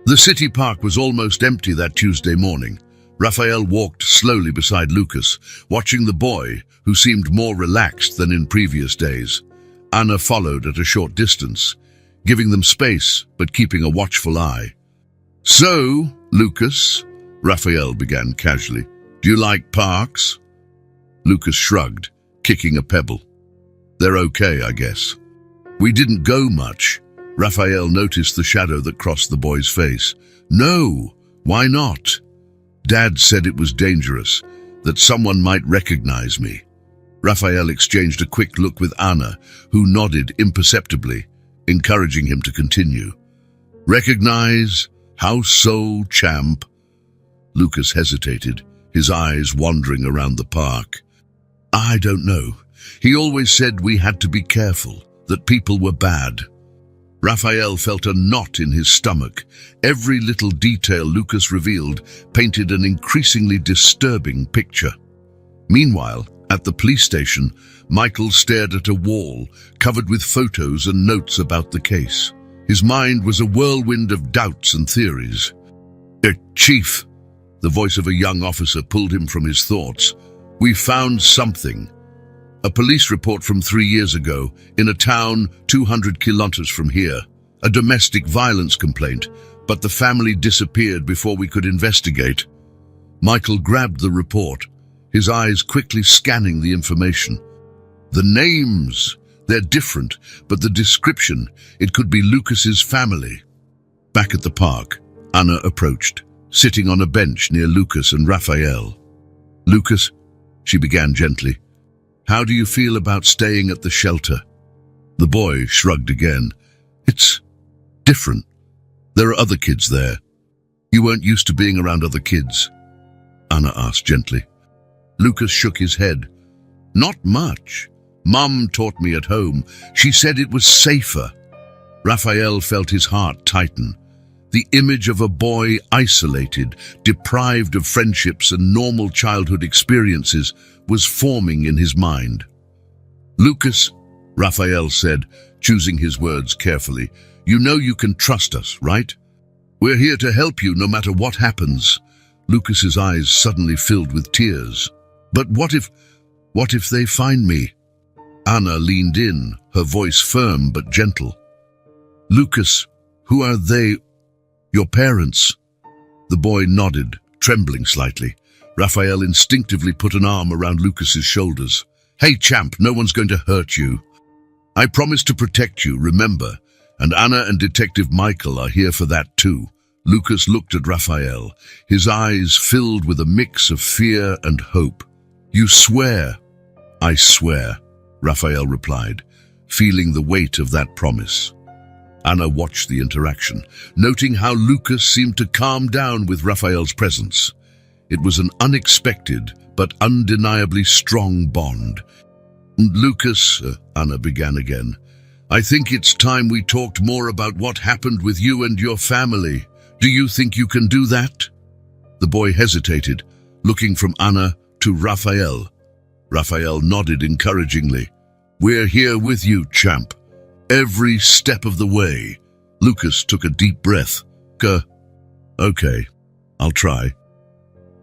The city park was almost empty that Tuesday morning. Raphael walked slowly beside Lucas, watching the boy, who seemed more relaxed than in previous days. Anna followed at a short distance, giving them space but keeping a watchful eye. "So, Lucas," Raphael began casually, "do you like parks?" Lucas shrugged, kicking a pebble. "They're okay, I guess." "We didn't go much." Raphael noticed the shadow that crossed the boy's face. "No, why not?" "Dad said it was dangerous, that someone might recognize me." Raphael exchanged a quick look with Anna, who nodded imperceptibly, encouraging him to continue. "Recognize? How so, champ?" Lucas hesitated, his eyes wandering around the park. "I don't know. He always said we had to be careful, that people were bad." Raphael felt a knot in his stomach. Every little detail Lucas revealed painted an increasingly disturbing picture. Meanwhile, at the police station, Michael stared at a wall covered with photos and notes about the case. His mind was a whirlwind of doubts and theories. "Chief," the voice of a young officer pulled him from his thoughts. "We found something. A police report from 3 years ago, in a town 200 kilometers from here. A domestic violence complaint, but the family disappeared before we could investigate." Michael grabbed the report, his eyes quickly scanning the information. "The names, they're different, but the description, it could be Lucas's family." Back at the park, Anna approached, sitting on a bench near Lucas and Raphael. "Lucas," she began gently, "how do you feel about staying at the shelter?" The boy shrugged again. "It's different. There are other kids there." "You weren't used to being around other kids?" Anna asked gently. Lucas shook his head. "Not much. Mum taught me at home. She said it was safer." Raphael felt his heart tighten. The image of a boy isolated, deprived of friendships and normal childhood experiences was forming in his mind. "Lucas," Raphael said, choosing his words carefully, "you know you can trust us, right? We're here to help you no matter what happens." Lucas's eyes suddenly filled with tears. "But what if they find me?" Anna leaned in, her voice firm but gentle. "Lucas, who are they? Your parents?" The boy nodded, trembling slightly. Raphael instinctively put an arm around Lucas's shoulders. "Hey, champ, no one's going to hurt you. I promise to protect you, remember, and Anna and Detective Michael are here for that too." Lucas looked at Raphael, his eyes filled with a mix of fear and hope. "You swear?" "I swear," Raphael replied, feeling the weight of that promise. Anna watched the interaction, noting how Lucas seemed to calm down with Raphael's presence. It was an unexpected but undeniably strong bond. "Lucas," Anna began again, I think it's time we talked more about what happened with you and your family. Do you think you can do that? The boy hesitated, looking from Anna to Raphael. Raphael nodded encouragingly. We're here with you, champ. Every step of the way. Lucas took a deep breath. Okay, I'll try.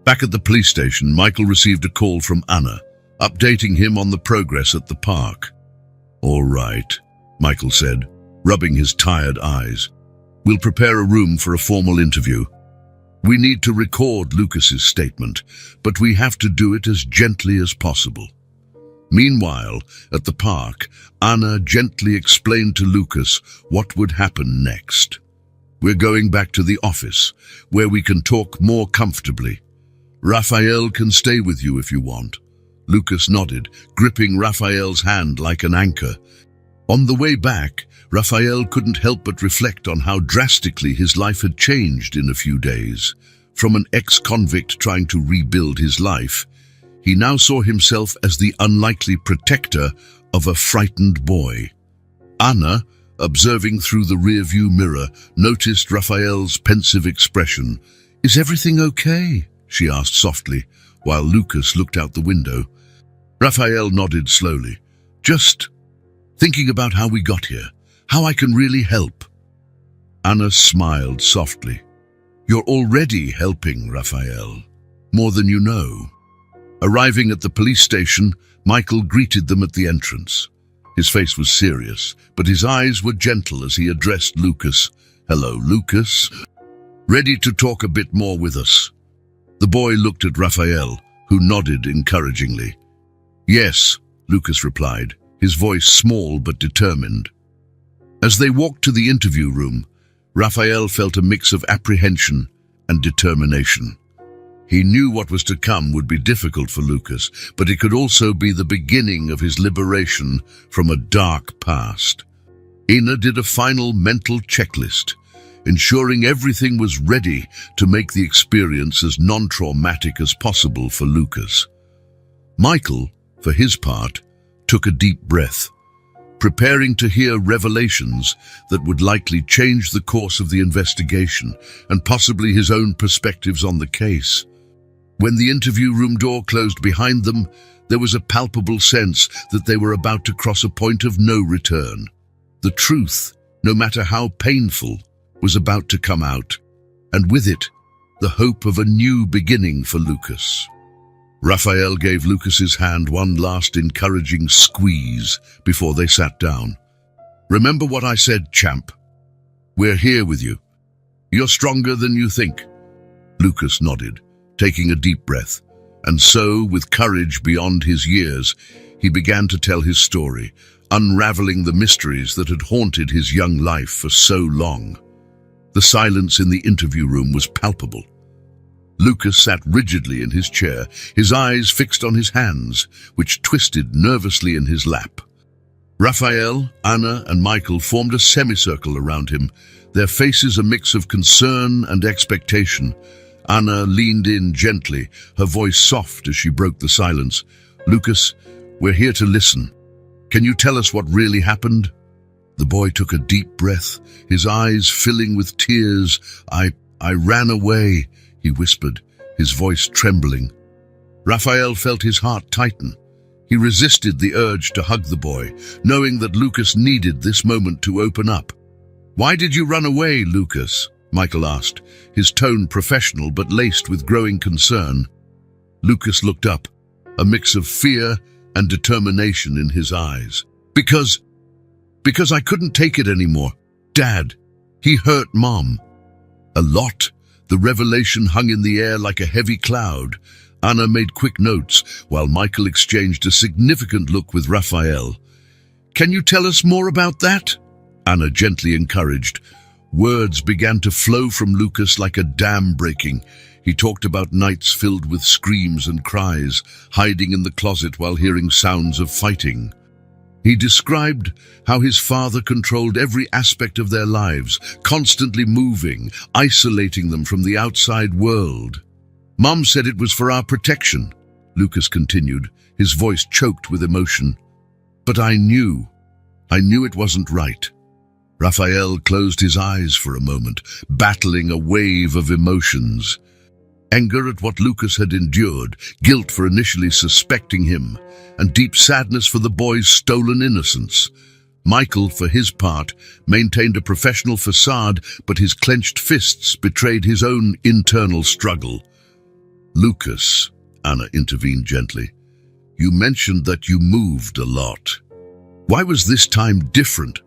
Back at the police station, Michael received a call from Anna, updating him on the progress at the park. All right, Michael said, rubbing his tired eyes. We'll prepare a room for a formal interview. We need to record Lucas's statement, but we have to do it as gently as possible. Meanwhile, at the park, Anna gently explained to Lucas what would happen next. We're going back to the office, where we can talk more comfortably. Raphael can stay with you if you want. Lucas nodded, gripping Raphael's hand like an anchor. On the way back, Raphael couldn't help but reflect on how drastically his life had changed in a few days. From an ex-convict trying to rebuild his life, he now saw himself as the unlikely protector of a frightened boy. Anna, observing through the rearview mirror, noticed Raphael's pensive expression. Is everything okay? She asked softly, while Lucas looked out the window. Raphael nodded slowly. Just thinking about how we got here, how I can really help. Anna smiled softly. You're already helping, Raphael. More than you know. Arriving at the police station, Michael greeted them at the entrance. His face was serious, but his eyes were gentle as he addressed Lucas. Hello, Lucas. Ready to talk a bit more with us? The boy looked at Raphael, who nodded encouragingly. Yes, Lucas replied, his voice small but determined. As they walked to the interview room, Raphael felt a mix of apprehension and determination. He knew what was to come would be difficult for Lucas, but it could also be the beginning of his liberation from a dark past. Ina did a final mental checklist, ensuring everything was ready to make the experience as non-traumatic as possible for Lucas. Michael, for his part, took a deep breath, preparing to hear revelations that would likely change the course of the investigation and possibly his own perspectives on the case. When the interview room door closed behind them, there was a palpable sense that they were about to cross a point of no return. The truth, no matter how painful, was about to come out, and with it, the hope of a new beginning for Lucas. Raphael gave Lucas's hand one last encouraging squeeze before they sat down. Remember what I said, champ. We're here with you. You're stronger than you think. Lucas nodded, taking a deep breath, and so, with courage beyond his years, he began to tell his story, unraveling the mysteries that had haunted his young life for so long. The silence in the interview room was palpable. Lucas sat rigidly in his chair, his eyes fixed on his hands, which twisted nervously in his lap. Raphael, Anna, and Michael formed a semicircle around him, their faces a mix of concern and expectation. Anna leaned in gently, her voice soft as she broke the silence. Lucas, we're here to listen. Can you tell us what really happened? The boy took a deep breath, his eyes filling with tears. I ran away, he whispered, his voice trembling. Raphael felt his heart tighten. He resisted the urge to hug the boy, knowing that Lucas needed this moment to open up. Why did you run away, Lucas? Michael asked, his tone professional but laced with growing concern. Lucas looked up, a mix of fear and determination in his eyes. Because I couldn't take it anymore. Dad, he hurt Mom. A lot. The revelation hung in the air like a heavy cloud. Anna made quick notes, while Michael exchanged a significant look with Raphael. Can you tell us more about that? Anna gently encouraged. Words began to flow from Lucas like a dam breaking. He talked about nights filled with screams and cries, hiding in the closet while hearing sounds of fighting. He described how his father controlled every aspect of their lives, constantly moving, isolating them from the outside world. Mom said it was for our protection, Lucas continued, his voice choked with emotion. But I knew. I knew it wasn't right. Raphael closed his eyes for a moment, battling a wave of emotions. Anger at what Lucas had endured, guilt for initially suspecting him, and deep sadness for the boy's stolen innocence. Michael, for his part, maintained a professional facade, but his clenched fists betrayed his own internal struggle. "Lucas," Anna intervened gently, "you mentioned that you moved a lot. Why was this time different?"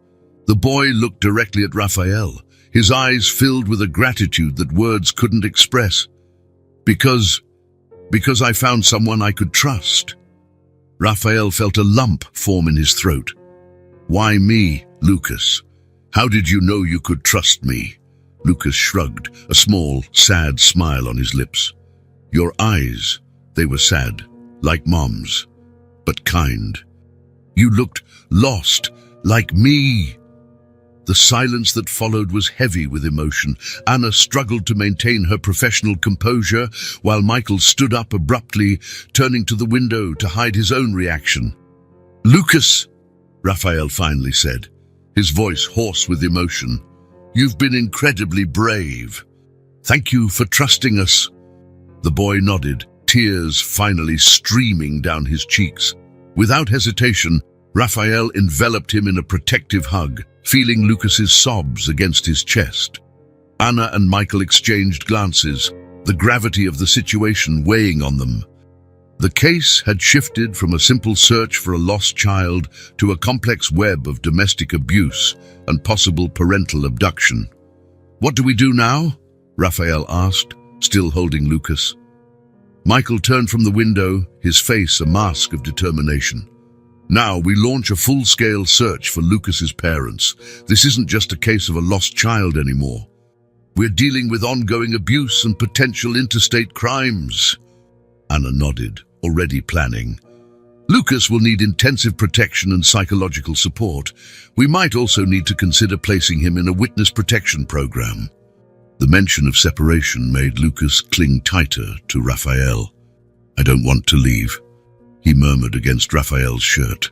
The boy looked directly at Raphael, his eyes filled with a gratitude that words couldn't express. Because I found someone I could trust." Raphael felt a lump form in his throat. "Why me, Lucas? How did you know you could trust me?" Lucas shrugged, a small, sad smile on his lips. "Your eyes, they were sad, like Mom's, but kind. You looked lost, like me." The silence that followed was heavy with emotion. Anna struggled to maintain her professional composure, while Michael stood up abruptly, turning to the window to hide his own reaction. "Lucas," Raphael finally said, his voice hoarse with emotion, "you've been incredibly brave. Thank you for trusting us." The boy nodded, tears finally streaming down his cheeks. Without hesitation, Raphael enveloped him in a protective hug, feeling Lucas's sobs against his chest. Anna and Michael exchanged glances, the gravity of the situation weighing on them. The case had shifted from a simple search for a lost child to a complex web of domestic abuse and possible parental abduction. "What do we do now?" Raphael asked, still holding Lucas. Michael turned from the window, his face a mask of determination. "Now we launch a full-scale search for Lucas's parents. This isn't just a case of a lost child anymore. We're dealing with ongoing abuse and potential interstate crimes." Anna nodded, already planning. "Lucas will need intensive protection and psychological support. We might also need to consider placing him in a witness protection program." The mention of separation made Lucas cling tighter to Raphael. "I don't want to leave," he murmured against Raphael's shirt.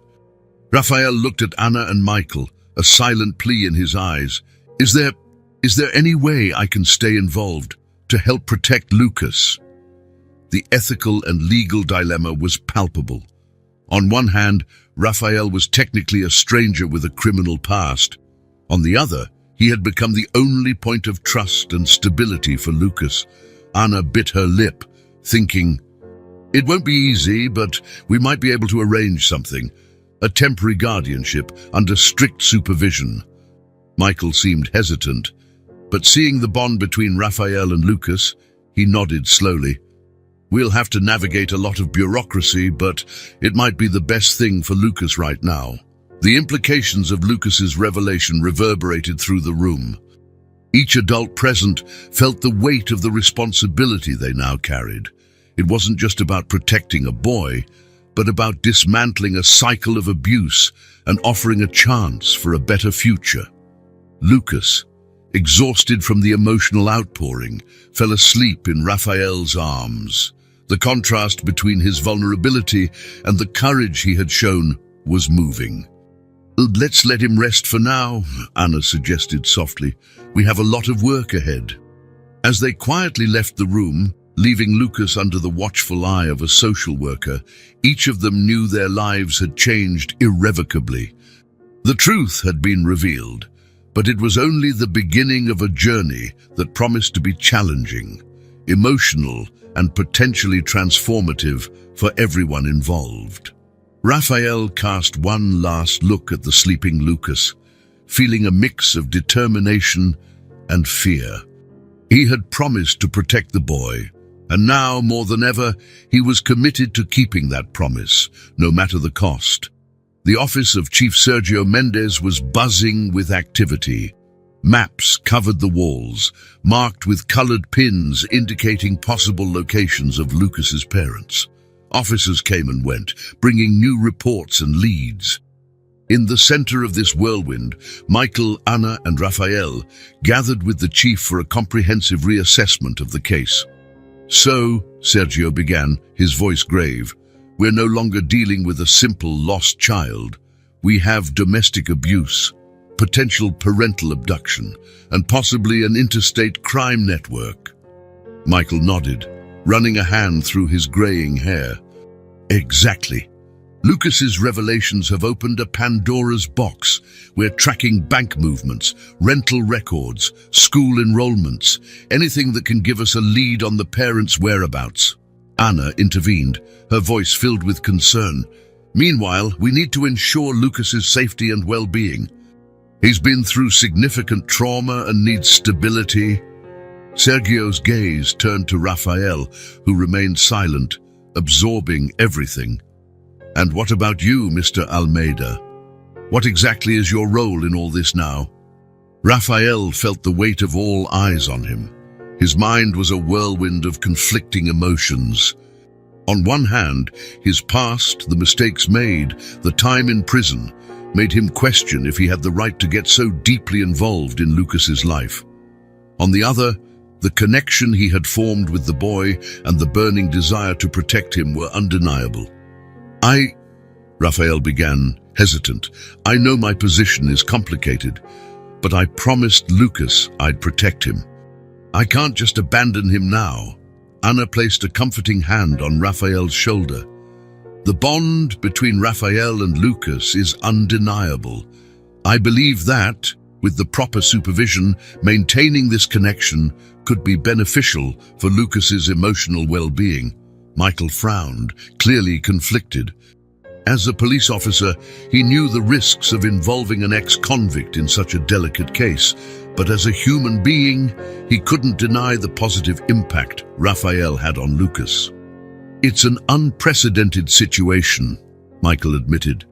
Raphael looked at Anna and Michael, a silent plea in his eyes. Is there any way I can stay involved to help protect Lucas?" The ethical and legal dilemma was palpable. On one hand, Raphael was technically a stranger with a criminal past. On the other, he had become the only point of trust and stability for Lucas. Anna bit her lip, thinking, "It won't be easy, but we might be able to arrange something. A temporary guardianship under strict supervision." Michael seemed hesitant, but seeing the bond between Raphael and Lucas, he nodded slowly. "We'll have to navigate a lot of bureaucracy, but it might be the best thing for Lucas right now." The implications of Lucas's revelation reverberated through the room. Each adult present felt the weight of the responsibility they now carried. It wasn't just about protecting a boy, but about dismantling a cycle of abuse and offering a chance for a better future. Lucas, exhausted from the emotional outpouring, fell asleep in Raphael's arms. The contrast between his vulnerability and the courage he had shown was moving. "Let's let him rest for now," Anna suggested softly. "We have a lot of work ahead." As they quietly left the room, leaving Lucas under the watchful eye of a social worker, each of them knew their lives had changed irrevocably. The truth had been revealed, but it was only the beginning of a journey that promised to be challenging, emotional, and potentially transformative for everyone involved. Raphael cast one last look at the sleeping Lucas, feeling a mix of determination and fear. He had promised to protect the boy, and now, more than ever, he was committed to keeping that promise, no matter the cost. The office of Chief Sergio Mendez was buzzing with activity. Maps covered the walls, marked with colored pins indicating possible locations of Lucas's parents. Officers came and went, bringing new reports and leads. In the center of this whirlwind, Michael, Anna, and Raphael gathered with the chief for a comprehensive reassessment of the case. "So," Sergio began, his voice grave, "we're no longer dealing with a simple lost child. We have domestic abuse, potential parental abduction, and possibly an interstate crime network. Michael nodded, running a hand through his graying hair. Exactly. Lucas's revelations have opened a Pandora's box. We're tracking bank movements, rental records, school enrollments, anything that can give us a lead on the parents' whereabouts. Anna intervened, her voice filled with concern. Meanwhile, we need to ensure Lucas's safety and well-being. He's been through significant trauma and needs stability. Sergio's gaze turned to Rafael, who remained silent, absorbing everything. And what about you, Mr. Almeida? What exactly is your role in all this now? Rafael felt the weight of all eyes on him. His mind was a whirlwind of conflicting emotions. On one hand, his past, the mistakes made, the time in prison, made him question if he had the right to get so deeply involved in Lucas's life. On the other, the connection he had formed with the boy and the burning desire to protect him were undeniable. Rafael began, hesitant. I know my position is complicated, but I promised Lucas I'd protect him. I can't just abandon him now. Anna placed a comforting hand on Rafael's shoulder. The bond between Rafael and Lucas is undeniable. I believe that, with the proper supervision, maintaining this connection could be beneficial for Lucas's emotional well-being. Michael frowned, clearly conflicted. As a police officer, he knew the risks of involving an ex-convict in such a delicate case, but as a human being, he couldn't deny the positive impact Rafael had on Lucas. It's an unprecedented situation, Michael admitted.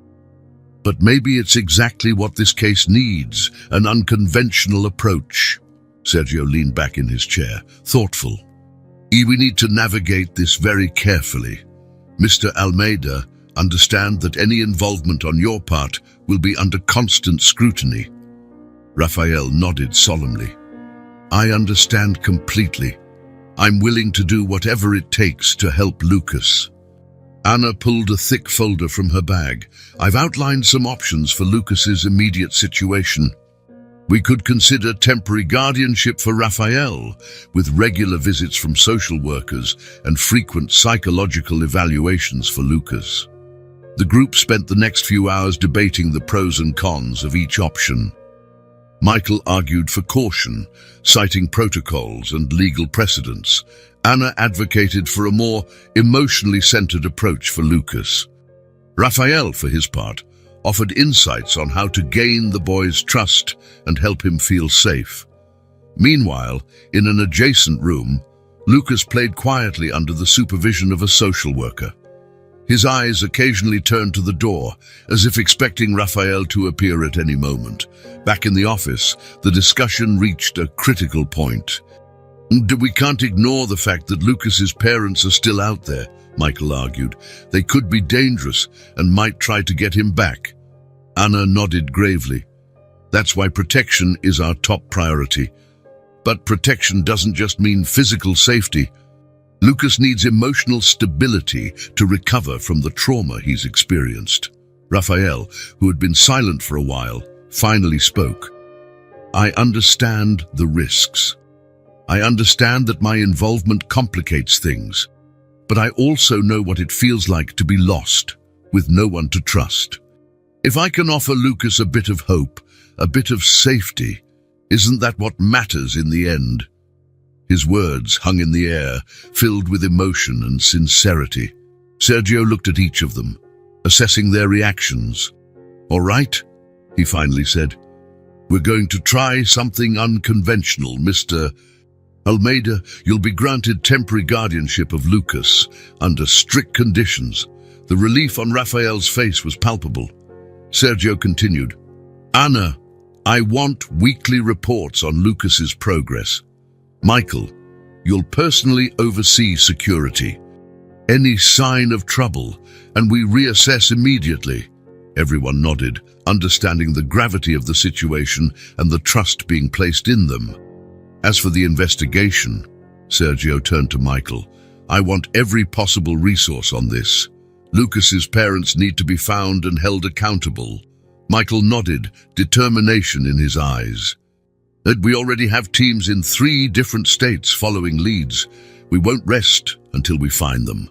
But maybe it's exactly what this case needs, an unconventional approach. Sergio leaned back in his chair, thoughtful. We need to navigate this very carefully. Mr. Almeida, understand that any involvement on your part will be under constant scrutiny. Rafael nodded solemnly. I understand completely. I'm willing to do whatever it takes to help Lucas. Anna pulled a thick folder from her bag. I've outlined some options for Lucas's immediate situation. We could consider temporary guardianship for Rafael, with regular visits from social workers and frequent psychological evaluations for Lucas. The group spent the next few hours debating the pros and cons of each option. Michael argued for caution, citing protocols and legal precedents. Anna advocated for a more emotionally centered approach for Lucas. Rafael, for his part, offered insights on how to gain the boy's trust and help him feel safe. Meanwhile, in an adjacent room, Lucas played quietly under the supervision of a social worker. His eyes occasionally turned to the door, as if expecting Rafael to appear at any moment. Back in the office, the discussion reached a critical point. We can't ignore the fact that Lucas's parents are still out there, Michael argued. They could be dangerous and might try to get him back. Anna nodded gravely. That's why protection is our top priority. But protection doesn't just mean physical safety. Lucas needs emotional stability to recover from the trauma he's experienced. Rafael, who had been silent for a while, finally spoke. I understand the risks. I understand that my involvement complicates things, but I also know what it feels like to be lost, with no one to trust. If I can offer Lucas a bit of hope, a bit of safety, isn't that what matters in the end? His words hung in the air, filled with emotion and sincerity. Sergio looked at each of them, assessing their reactions. All right, he finally said. We're going to try something unconventional, Mr. Almeida. You'll be granted temporary guardianship of Lucas under strict conditions. The relief on Rafael's face was palpable. Sergio continued. Anna, I want weekly reports on Lucas's progress. Michael, you'll personally oversee security. Any sign of trouble, and we reassess immediately. Everyone nodded, understanding the gravity of the situation and the trust being placed in them. As for the investigation, Sergio turned to Michael. I want every possible resource on this. Lucas's parents need to be found and held accountable. Michael nodded, determination in his eyes. We already have teams in 3 different states following leads. We won't rest until we find them.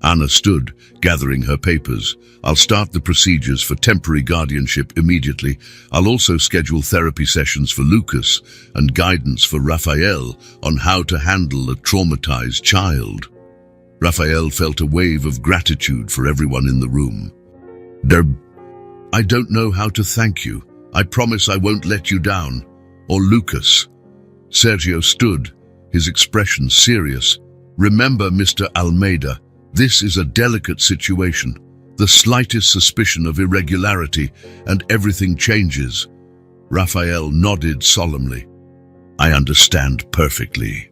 Anna stood, gathering her papers. I'll start the procedures for temporary guardianship immediately. I'll also schedule therapy sessions for Lucas and guidance for Raphael on how to handle a traumatized child. Raphael felt a wave of gratitude for everyone in the room. I don't know how to thank you. I promise I won't let you down. Or Lucas. Sergio stood, his expression serious. Remember, Mr. Almeida, this is a delicate situation. The slightest suspicion of irregularity and everything changes. Raphael nodded solemnly. I understand perfectly.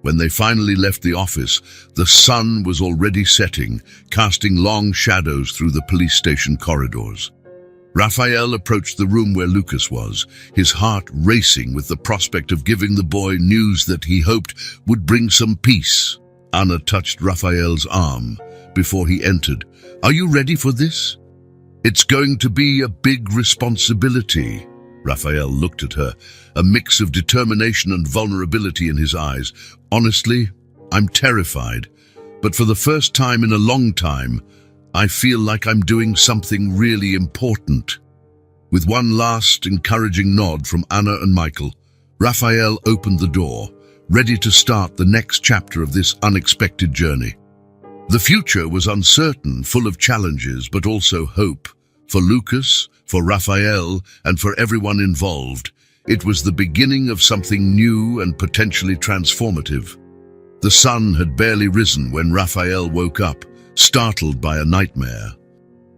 When they finally left the office, the sun was already setting, casting long shadows through the police station corridors. Raphael approached the room where Lucas was, his heart racing with the prospect of giving the boy news that he hoped would bring some peace. Anna touched Raphael's arm before he entered. Are you ready for this? It's going to be a big responsibility. Raphael looked at her, a mix of determination and vulnerability in his eyes. Honestly, I'm terrified, but for the first time in a long time, I feel like I'm doing something really important. With one last encouraging nod from Anna and Michael, Raphael opened the door, ready to start the next chapter of this unexpected journey. The future was uncertain, full of challenges, but also hope. For Lucas, for Raphael, and for everyone involved, it was the beginning of something new and potentially transformative. The sun had barely risen when Raphael woke up, startled by a nightmare.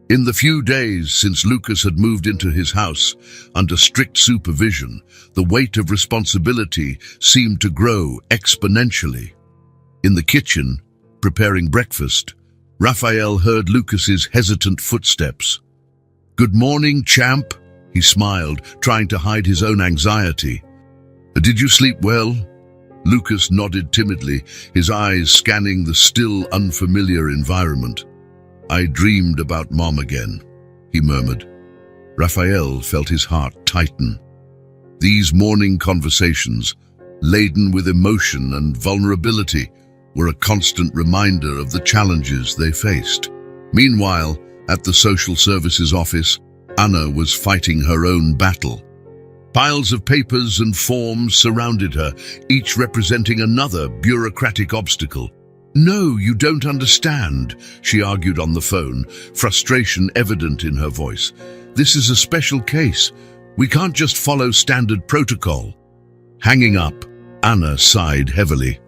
In the few days since Lucas had moved into his house, under strict supervision, the weight of responsibility seemed to grow exponentially. In the kitchen, preparing breakfast, Raphael heard Lucas's hesitant footsteps. Good morning, champ, he smiled, trying to hide his own anxiety. Did you sleep well? Lucas nodded timidly, his eyes scanning the still unfamiliar environment. I dreamed about Mom again, he murmured. Raphael felt his heart tighten. These morning conversations, laden with emotion and vulnerability, were a constant reminder of the challenges they faced. Meanwhile, at the social services office, Anna was fighting her own battle. Piles of papers and forms surrounded her, each representing another bureaucratic obstacle. No, you don't understand, she argued on the phone, frustration evident in her voice. This is a special case. We can't just follow standard protocol. Hanging up, Anna sighed heavily.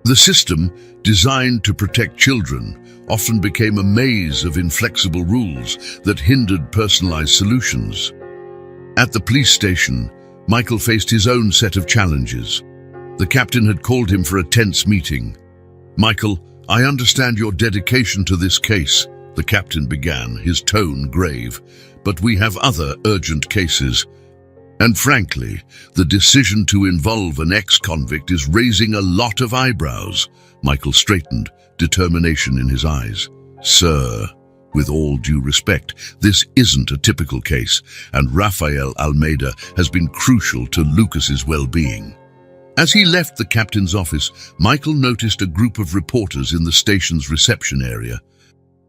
The system, designed to protect children, often became a maze of inflexible rules that hindered personalized solutions. At the police station, Michael faced his own set of challenges. The captain had called him for a tense meeting. Michael, I understand your dedication to this case, the captain began, his tone grave, but we have other urgent cases. And frankly, the decision to involve an ex-convict is raising a lot of eyebrows. Michael straightened, determination in his eyes. Sir, with all due respect, this isn't a typical case, and Raphael Almeida has been crucial to Lucas's well-being. As he left the captain's office, Michael noticed a group of reporters in the station's reception area.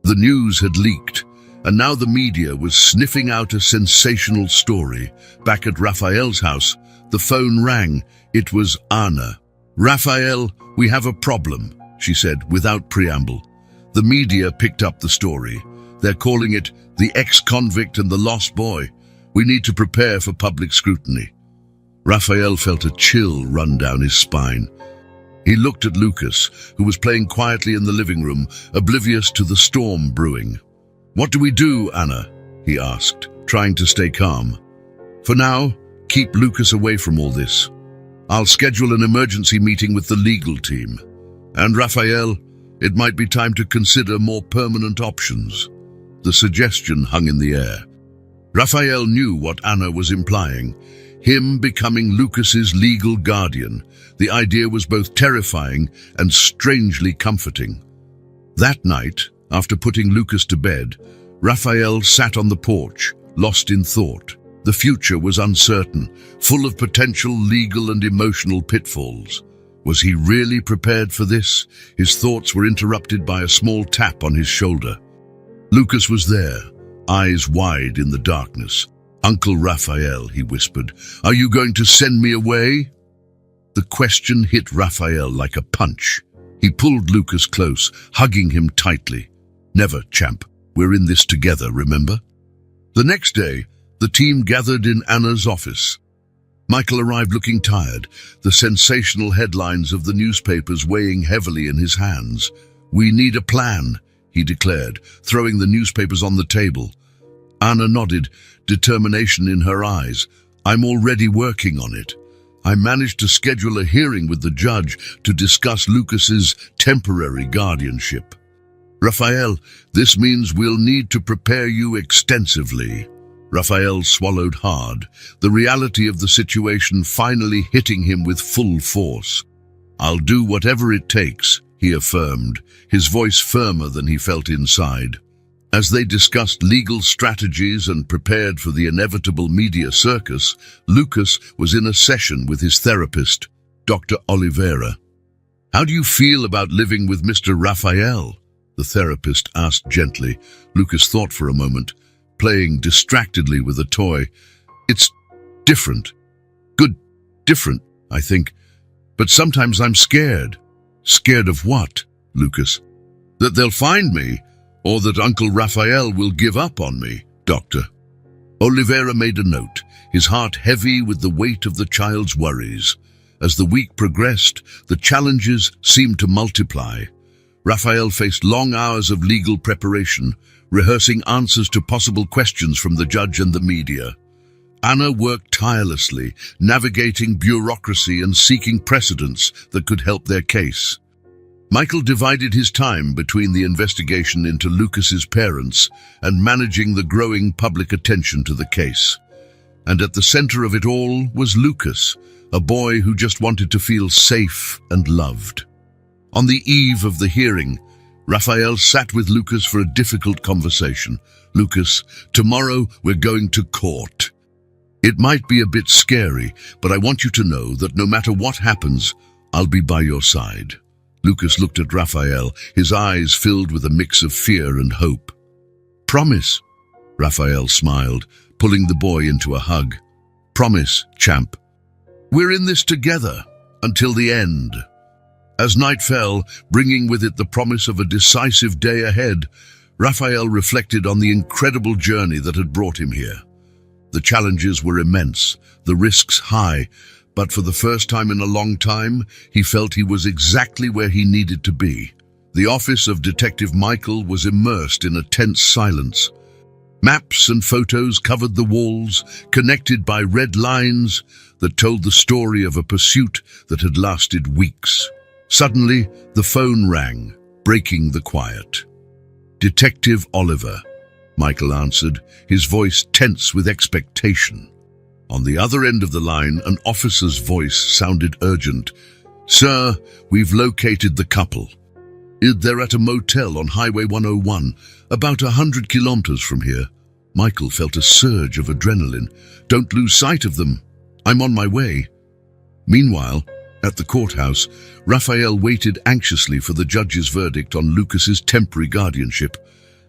The news had leaked, and now the media was sniffing out a sensational story. Back at Raphael's house, the phone rang. It was Anna. Raphael, we have a problem, she said without preamble. The media picked up the story. They're calling it The Ex-Convict and the Lost Boy. We need to prepare for public scrutiny. Raphael felt a chill run down his spine. He looked at Lucas, who was playing quietly in the living room, oblivious to the storm brewing. What do we do, Anna? He asked, trying to stay calm. For now, keep Lucas away from all this. I'll schedule an emergency meeting with the legal team. And Raphael, it might be time to consider more permanent options. The suggestion hung in the air. Raphael knew what Anna was implying. Him becoming Lucas's legal guardian. The idea was both terrifying and strangely comforting. That night, after putting Lucas to bed, Raphael sat on the porch, lost in thought. The future was uncertain, full of potential legal and emotional pitfalls. Was he really prepared for this? His thoughts were interrupted by a small tap on his shoulder. Lucas was there, eyes wide in the darkness. "Uncle Raphael," he whispered, "are you going to send me away?" The question hit Raphael like a punch. He pulled Lucas close, hugging him tightly. "Never, champ. We're in this together, remember?" The next day, the team gathered in Anna's office. Michael arrived looking tired, the sensational headlines of the newspapers weighing heavily in his hands. "We need a plan," he declared, throwing the newspapers on the table. Anna nodded, determination in her eyes. "I'm already working on it. I managed to schedule a hearing with the judge to discuss Lucas's temporary guardianship. Raphael, this means we'll need to prepare you extensively." Raphael swallowed hard, the reality of the situation finally hitting him with full force. "I'll do whatever it takes," he affirmed, his voice firmer than he felt inside. As they discussed legal strategies and prepared for the inevitable media circus, Lucas was in a session with his therapist, Dr. Oliveira. "How do you feel about living with Mr. Raphael?" the therapist asked gently. Lucas thought for a moment, playing distractedly with a toy. "It's different. Good, different, I think. But sometimes I'm scared." "Scared of what, Lucas?" "That they'll find me, or that Uncle Raphael will give up on me, Doctor." Oliveira made a note, his heart heavy with the weight of the child's worries. As the week progressed, the challenges seemed to multiply. Raphael faced long hours of legal preparation, rehearsing answers to possible questions from the judge and the media. Anna worked tirelessly, navigating bureaucracy and seeking precedents that could help their case. Michael divided his time between the investigation into Lucas's parents and managing the growing public attention to the case. And at the center of it all was Lucas, a boy who just wanted to feel safe and loved. On the eve of the hearing, Raphael sat with Lucas for a difficult conversation. "Lucas, tomorrow we're going to court. It might be a bit scary, but I want you to know that no matter what happens, I'll be by your side." Lucas looked at Raphael, his eyes filled with a mix of fear and hope. "Promise," Raphael smiled, pulling the boy into a hug. "Promise, champ. We're in this together, until the end." As night fell, bringing with it the promise of a decisive day ahead, Raphael reflected on the incredible journey that had brought him here. The challenges were immense, the risks high, but for the first time in a long time, he felt he was exactly where he needed to be. The office of Detective Michael was immersed in a tense silence. Maps and photos covered the walls, connected by red lines that told the story of a pursuit that had lasted weeks. Suddenly, the phone rang, breaking the quiet. "Detective Oliver," Michael answered, his voice tense with expectation. On the other end of the line, an officer's voice sounded urgent. "Sir, we've located the couple. They're at a motel on Highway 101, about 100 kilometers from here." Michael felt a surge of adrenaline. "Don't lose sight of them. I'm on my way." Meanwhile, at the courthouse, Raphael waited anxiously for the judge's verdict on Lucas's temporary guardianship.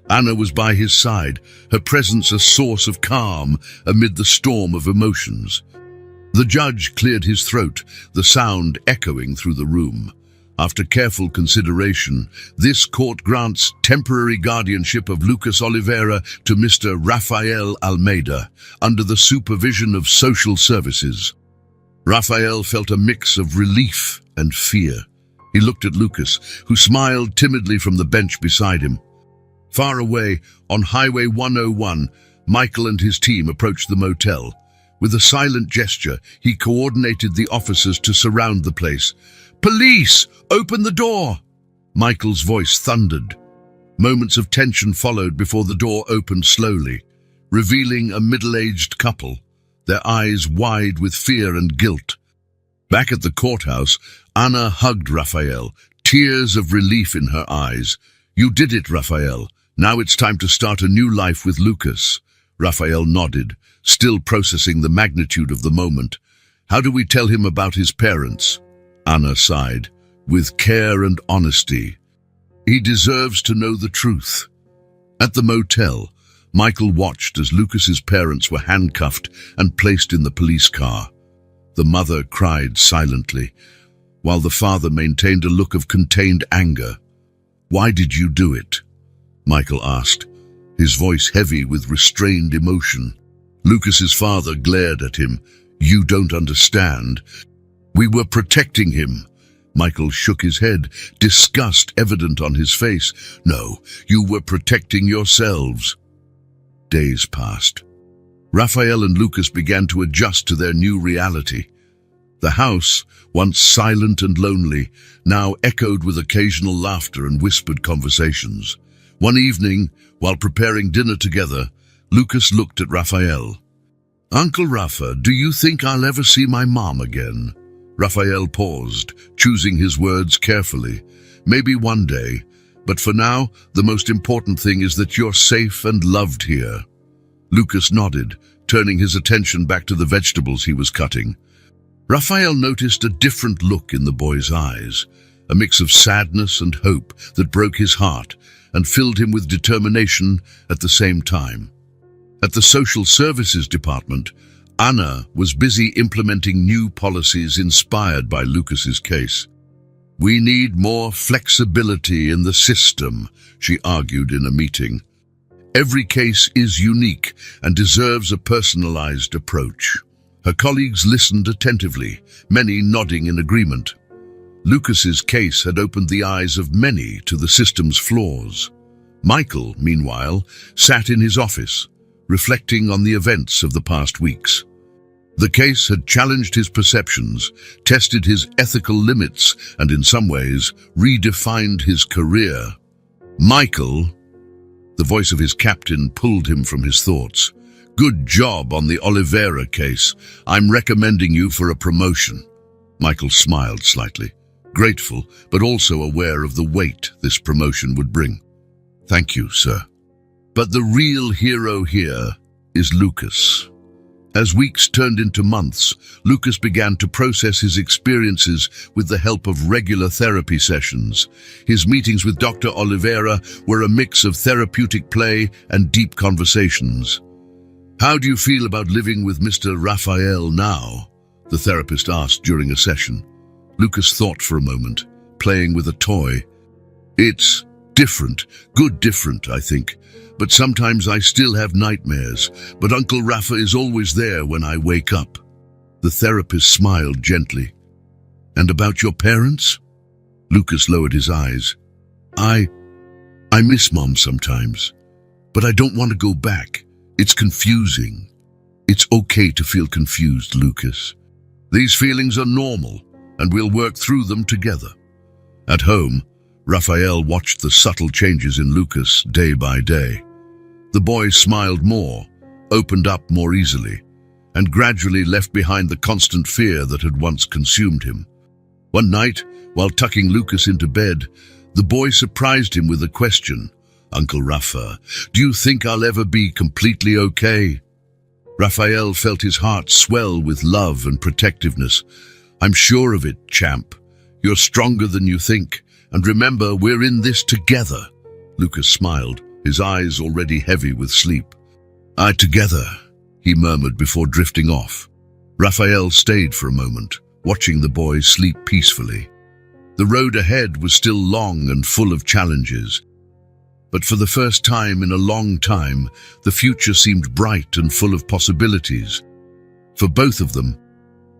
Anna was by his side, her presence a source of calm amid the storm of emotions. The judge cleared his throat, the sound echoing through the room. "After careful consideration, this court grants temporary guardianship of Lucas Oliveira to Mr. Rafael Almeida, under the supervision of social services." Raphael felt a mix of relief and fear. He looked at Lucas, who smiled timidly from the bench beside him. Far away, on Highway 101, Michael and his team approached the motel. With a silent gesture, he coordinated the officers to surround the place. "Police! Open the door!" Michael's voice thundered. Moments of tension followed before the door opened slowly, revealing a middle-aged couple, their eyes wide with fear and guilt. Back at the courthouse, Anna hugged Raphael, tears of relief in her eyes. "You did it, Raphael. Now it's time to start a new life with Lucas." Raphael nodded, still processing the magnitude of the moment. How do we tell him about his parents? Anna sighed. With care and honesty. He deserves to know the truth. At the motel, Michael watched as Lucas's parents were handcuffed and placed in the police car. The mother cried silently, while the father maintained a look of contained anger. Why did you do it? Michael asked, his voice heavy with restrained emotion. Lucas's father glared at him. You don't understand. We were protecting him. Michael shook his head, disgust evident on his face. No, you were protecting yourselves. Days passed. Raphael and Lucas began to adjust to their new reality. The house, once silent and lonely, now echoed with occasional laughter and whispered conversations. One evening, while preparing dinner together, Lucas looked at Raphael. Uncle Rafa, do you think I'll ever see my mom again? Raphael paused, choosing his words carefully. Maybe one day, but for now, the most important thing is that you're safe and loved here. Lucas nodded, turning his attention back to the vegetables he was cutting. Raphael noticed a different look in the boy's eyes, a mix of sadness and hope that broke his heart and filled him with determination at the same time. At the social services department, Anna was busy implementing new policies inspired by Lucas's case. We need more flexibility in the system, she argued in a meeting. Every case is unique and deserves a personalized approach. Her colleagues listened attentively, many nodding in agreement. Lucas's case had opened the eyes of many to the system's flaws. Michael, meanwhile, sat in his office, reflecting on the events of the past weeks. The case had challenged his perceptions, tested his ethical limits, and in some ways, redefined his career. Michael, the voice of his captain pulled him from his thoughts. Good job on the Oliveira case. I'm recommending you for a promotion. Michael smiled slightly, grateful, but also aware of the weight this promotion would bring. Thank you, sir. But the real hero here is Lucas. As weeks turned into months, Lucas began to process his experiences with the help of regular therapy sessions. His meetings with Dr. Oliveira were a mix of therapeutic play and deep conversations. How do you feel about living with Mr. Raphael now? The therapist asked during a session. Lucas thought for a moment, playing with a toy. It's different, different, I think. But sometimes I still have nightmares, but Uncle Rafa is always there when I wake up. The therapist smiled gently. And about your parents? Lucas lowered his eyes. I miss Mom sometimes, but I don't want to go back. It's confusing. It's okay to feel confused, Lucas. These feelings are normal, and we'll work through them together. At home, Raphael watched the subtle changes in Lucas day by day. The boy smiled more, opened up more easily, and gradually left behind the constant fear that had once consumed him. One night, while tucking Lucas into bed, the boy surprised him with a question. Uncle Rafa, do you think I'll ever be completely okay? Raphael felt his heart swell with love and protectiveness. I'm sure of it, champ. You're stronger than you think. And remember, we're in this together. Lucas smiled, his eyes already heavy with sleep. Together, he murmured before drifting off. Raphael stayed for a moment, watching the boy sleep peacefully. The road ahead was still long and full of challenges. But for the first time in a long time, the future seemed bright and full of possibilities. For both of them,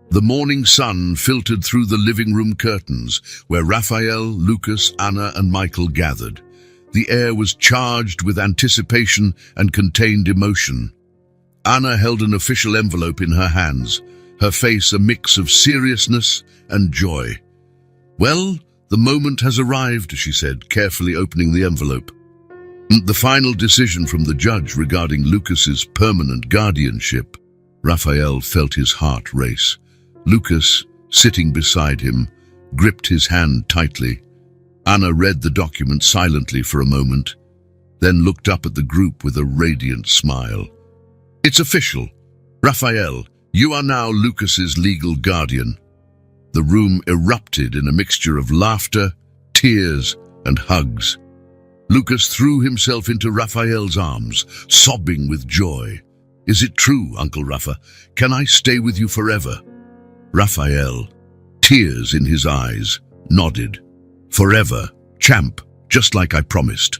the morning sun filtered through the living room curtains, where Raphael, Lucas, Anna, and Michael gathered. The air was charged with anticipation and contained emotion. Anna held an official envelope in her hands, her face a mix of seriousness and joy. Well, the moment has arrived, she said, carefully opening the envelope. The final decision from the judge regarding Lucas's permanent guardianship. Raphael felt his heart race. Lucas, sitting beside him, gripped his hand tightly. Anna read the document silently for a moment, then looked up at the group with a radiant smile. It's official. Raphael, you are now Lucas's legal guardian. The room erupted in a mixture of laughter, tears, and hugs. Lucas threw himself into Raphael's arms, sobbing with joy. Is it true, Uncle Rafa? Can I stay with you forever? Raphael, tears in his eyes, nodded. Forever, champ, just like I promised.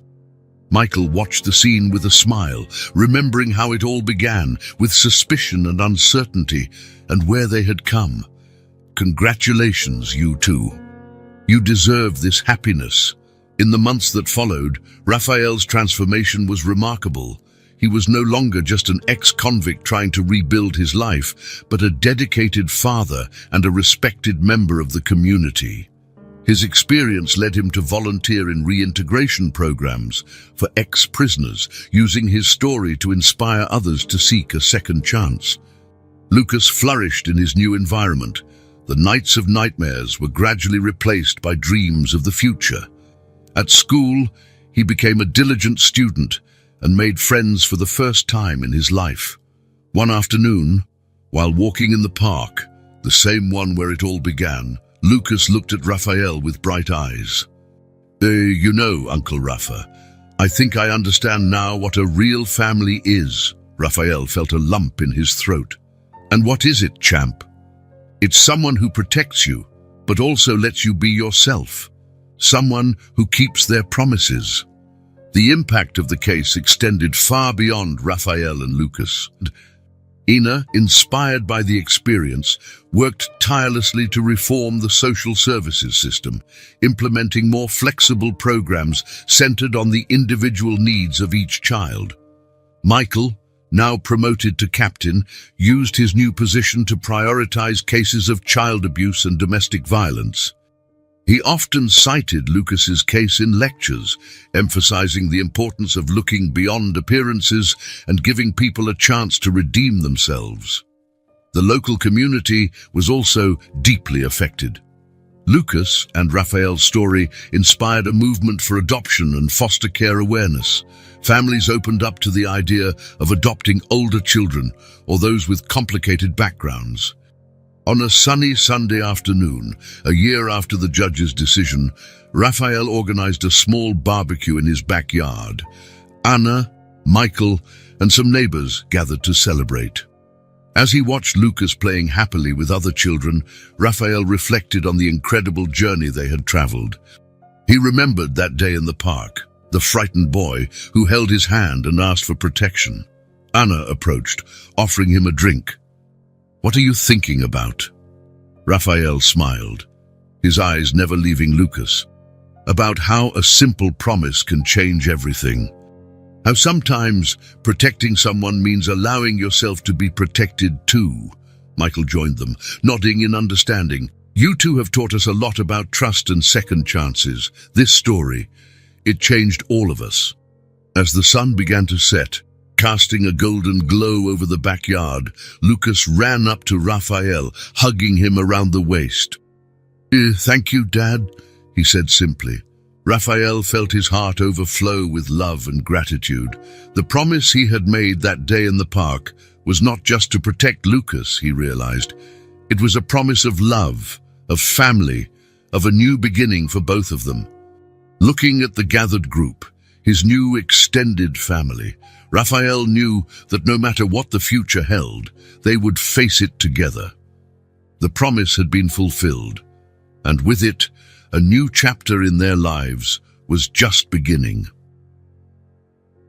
Michael watched the scene with a smile, remembering how it all began, with suspicion and uncertainty, and where they had come. Congratulations, you two. You deserve this happiness. In the months that followed, Raphael's transformation was remarkable. He was no longer just an ex-convict trying to rebuild his life, but a dedicated father and a respected member of the community. His experience led him to volunteer in reintegration programs for ex-prisoners, using his story to inspire others to seek a second chance. Lucas flourished in his new environment. The nights of nightmares were gradually replaced by dreams of the future. At school, he became a diligent student and made friends for the first time in his life. One afternoon, while walking in the park, the same one where it all began, Lucas looked at Raphael with bright eyes. You know, Uncle Rafa, I think I understand now what a real family is." Raphael felt a lump in his throat. "And what is it, champ?" "It's someone who protects you, but also lets you be yourself. Someone who keeps their promises." The impact of the case extended far beyond Raphael and Lucas. Ina, inspired by the experience, worked tirelessly to reform the social services system, implementing more flexible programs centered on the individual needs of each child. Michael, now promoted to captain, used his new position to prioritize cases of child abuse and domestic violence. He often cited Lucas's case in lectures, emphasizing the importance of looking beyond appearances and giving people a chance to redeem themselves. The local community was also deeply affected. Lucas and Raphael's story inspired a movement for adoption and foster care awareness. Families opened up to the idea of adopting older children or those with complicated backgrounds. On a sunny Sunday afternoon, a year after the judge's decision, Raphael organized a small barbecue in his backyard. Anna, Michael, and some neighbors gathered to celebrate. As he watched Lucas playing happily with other children, Raphael reflected on the incredible journey they had traveled. He remembered that day in the park, the frightened boy who held his hand and asked for protection. Anna approached, offering him a drink. "What are you thinking about?" Raphael smiled, his eyes never leaving Lucas. "About how a simple promise can change everything. How sometimes protecting someone means allowing yourself to be protected too." Michael joined them, nodding in understanding. "You two have taught us a lot about trust and second chances. This story, it changed all of us." As the sun began to set, casting a golden glow over the backyard, Lucas ran up to Raphael, hugging him around the waist. "Thank you, Dad," he said simply. Raphael felt his heart overflow with love and gratitude. The promise he had made that day in the park was not just to protect Lucas, he realized. It was a promise of love, of family, of a new beginning for both of them. Looking at the gathered group, his new extended family, Raphael knew that no matter what the future held, they would face it together. The promise had been fulfilled, and with it, a new chapter in their lives was just beginning.